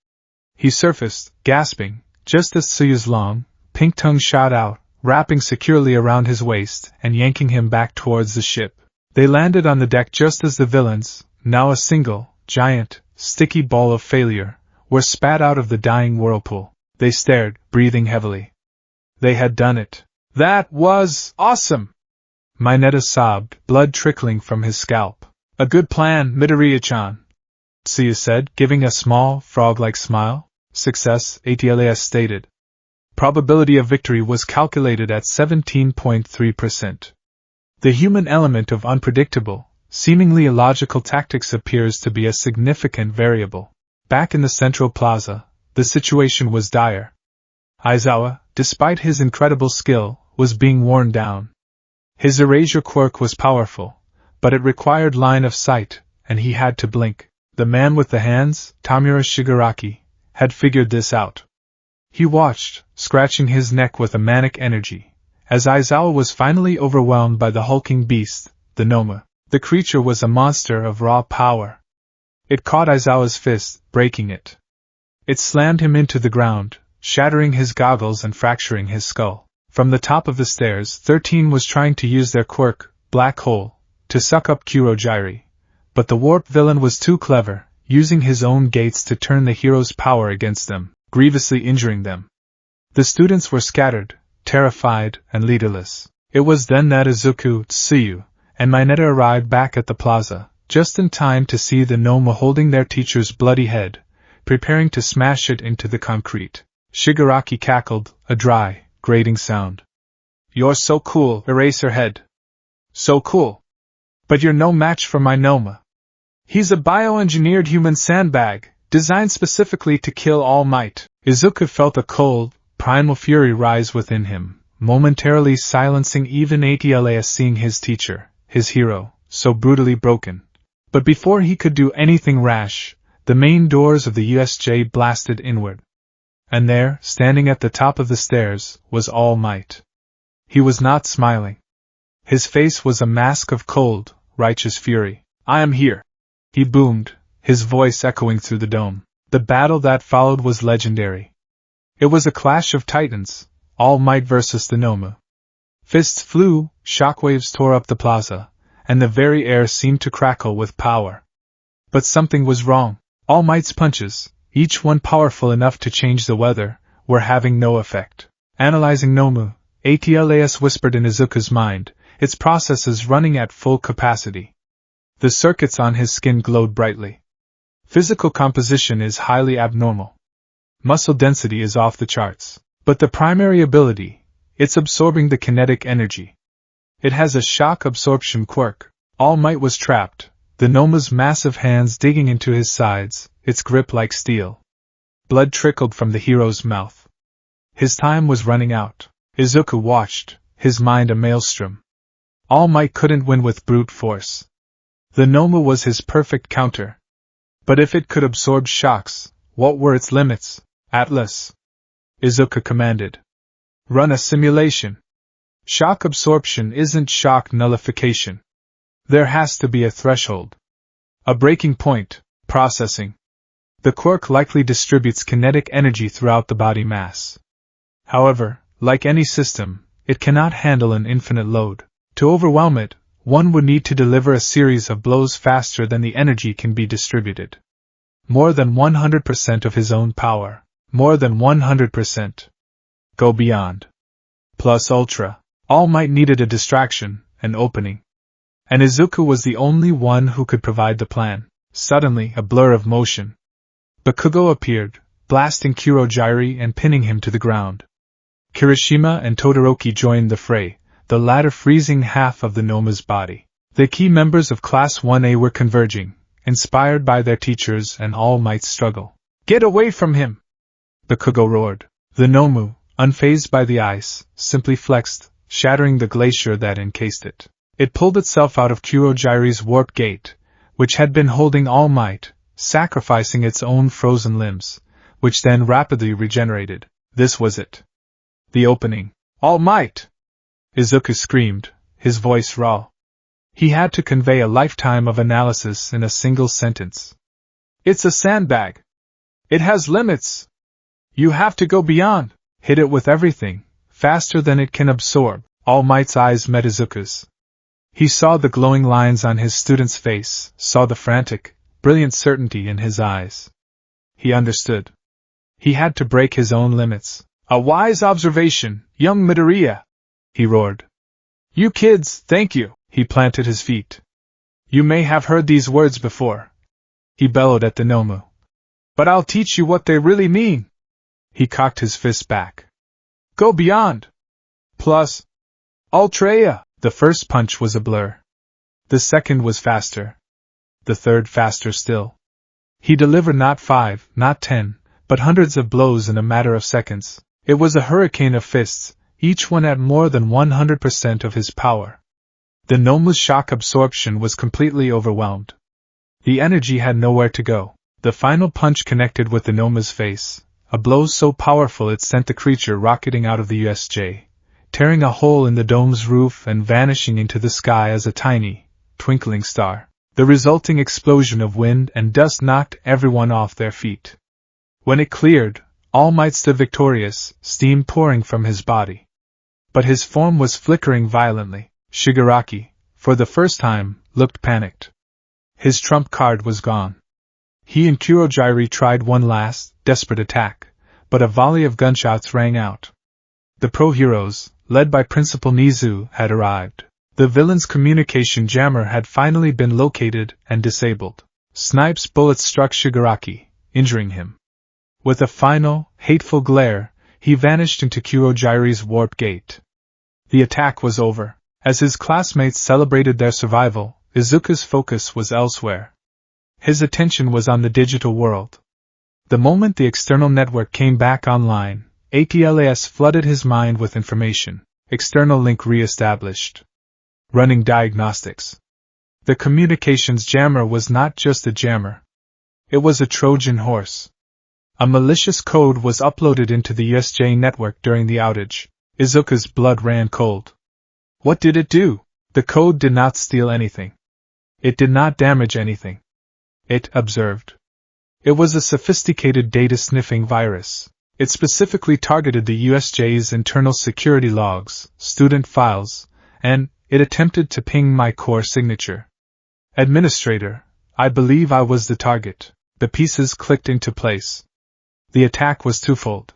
He surfaced, gasping, just as Tsuyu's long, pink tongue shot out, wrapping securely around his waist and yanking him back towards the ship. They landed on the deck just as the villains, now a single, giant, sticky ball of failure, were spat out of the dying whirlpool. They stared, breathing heavily. They had done it. That was awesome! Mineta sobbed, blood trickling from his scalp. A good plan, Midoriya-chan, Tsuyu said, giving a small, frog-like smile. Success, ATLAS stated. Probability of victory was calculated at 17.3%. The human element of unpredictable, seemingly illogical tactics appears to be a significant variable. Back in the central plaza, the situation was dire. Aizawa, despite his incredible skill, was being worn down. His erasure quirk was powerful, but it required line of sight, and he had to blink. The man with the hands, Tamura Shigaraki, had figured this out. He watched, scratching his neck with a manic energy, as Aizawa was finally overwhelmed by the hulking beast, the Noma. The creature was a monster of raw power. It caught Aizawa's fist, breaking it. It slammed him into the ground, shattering his goggles and fracturing his skull. From the top of the stairs, 13 was trying to use their quirk, Black Hole, to suck up Kurogyri. But the warp villain was too clever, using his own gates to turn the hero's power against them, grievously injuring them. The students were scattered, terrified, and leaderless. It was then that Izuku, Tsuyu, and Mineta arrived back at the plaza, just in time to see the Noma holding their teacher's bloody head, preparing to smash it into the concrete. Shigaraki cackled, a dry, grating sound. "You're so cool, Eraserhead. So cool. But you're no match for my Noma. He's a bioengineered human sandbag, designed specifically to kill All Might." Izuku felt a cold, primal fury rise within him, momentarily silencing even Atlas seeing his teacher, his hero, so brutally broken. But before he could do anything rash, the main doors of the USJ blasted inward. And there, standing at the top of the stairs, was All Might. He was not smiling. His face was a mask of cold, righteous fury. "I am here," he boomed, his voice echoing through the dome. The battle that followed was legendary. It was a clash of titans, All Might versus the Noma. Fists flew, shockwaves tore up the plaza, and the very air seemed to crackle with power. But something was wrong. All Might's punches, each one powerful enough to change the weather, were having no effect. Analyzing Nomu, Atlas whispered in Izuku's mind, its processes running at full capacity. The circuits on his skin glowed brightly. Physical composition is highly abnormal. Muscle density is off the charts. But the primary ability, it's absorbing the kinetic energy. It has a shock absorption quirk. All Might was trapped, the Noma's massive hands digging into his sides, its grip like steel. Blood trickled from the hero's mouth. His time was running out. Izuku watched, his mind a maelstrom. All Might couldn't win with brute force. The Noma was his perfect counter. But if it could absorb shocks, what were its limits? "Atlas," Izuku commanded. "Run a simulation. Shock absorption isn't shock nullification. There has to be a threshold. A breaking point, processing. The quirk likely distributes kinetic energy throughout the body mass. However, like any system, it cannot handle an infinite load. To overwhelm it, one would need to deliver a series of blows faster than the energy can be distributed. More than 100% of his own power. More than 100%. Go beyond. Plus ultra. All Might needed a distraction, an opening. And Izuku was the only one who could provide the plan. Suddenly, a blur of motion. Bakugo appeared, blasting Kurogyri and pinning him to the ground. Kirishima and Todoroki joined the fray, the latter freezing half of the Noma's body. The key members of Class 1A were converging, inspired by their teachers and All Might's struggle. "Get away from him!" Bakugo roared. The Nomu, unfazed by the ice, simply flexed, shattering the glacier that encased it. It pulled itself out of Kurogyri's warp gate, which had been holding All Might, sacrificing its own frozen limbs, which then rapidly regenerated. This was it. The opening. "All Might!" Izuku screamed, his voice raw. He had to convey a lifetime of analysis in a single sentence. "It's a sandbag. It has limits. You have to go beyond. Hit it with everything, faster than it can absorb." All Might's eyes met Izuku's. He saw the glowing lines on his student's face, saw the frantic, brilliant certainty in his eyes. He understood. He had to break his own limits. "A wise observation, young Midoriya!" he roared. "You kids, thank you!" He planted his feet. "You may have heard these words before," he bellowed at the Nomu. "But I'll teach you what they really mean." He cocked his fist back. "Go beyond! Plus Ultra!" The first punch was a blur. The second was faster. The third faster still. He delivered not 5, not 10, but hundreds of blows in a matter of seconds. It was a hurricane of fists, each one at more than 100% of his power. The Noma's shock absorption was completely overwhelmed. The energy had nowhere to go. The final punch connected with the Noma's face, a blow so powerful it sent the creature rocketing out of the USJ, tearing a hole in the dome's roof and vanishing into the sky as a tiny, twinkling star. The resulting explosion of wind and dust knocked everyone off their feet. When it cleared, All Might stood victorious, steam pouring from his body. But his form was flickering violently. Shigaraki, for the first time, looked panicked. His trump card was gone. He and Kurojairi tried one last, desperate attack, but a volley of gunshots rang out. The pro-heroes, led by Principal Nizu, had arrived. The villain's communication jammer had finally been located and disabled. Snipe's bullets struck Shigaraki, injuring him. With a final, hateful glare, he vanished into Kurojairi's warp gate. The attack was over. As his classmates celebrated their survival, Izuku's focus was elsewhere. His attention was on the digital world. The moment the external network came back online, ATLAS flooded his mind with information. External link re-established. Running diagnostics. The communications jammer was not just a jammer. It was a Trojan horse. A malicious code was uploaded into the USJ network during the outage. Izuku's blood ran cold. What did it do? The code did not steal anything. It did not damage anything. It observed. It was a sophisticated data-sniffing virus. It specifically targeted the USJ's internal security logs, student files, and it attempted to ping my core signature. Administrator, I believe I was the target. The pieces clicked into place. The attack was twofold.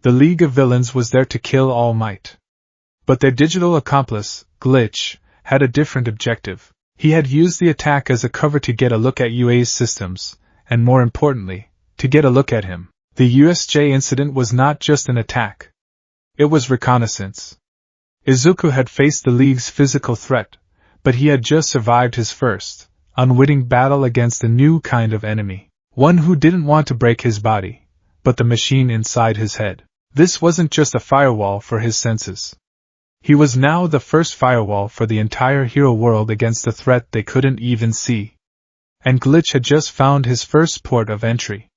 The League of Villains was there to kill All Might. But their digital accomplice, Glitch, had a different objective. He had used the attack as a cover to get a look at UA's systems, and more importantly, to get a look at him. The USJ incident was not just an attack. It was reconnaissance. Izuku had faced the League's physical threat, but he had just survived his first, unwitting battle against a new kind of enemy. One who didn't want to break his body, but the machine inside his head. This wasn't just a firewall for his senses. He was now the first firewall for the entire hero world against a threat they couldn't even see. And Glitch had just found his first port of entry.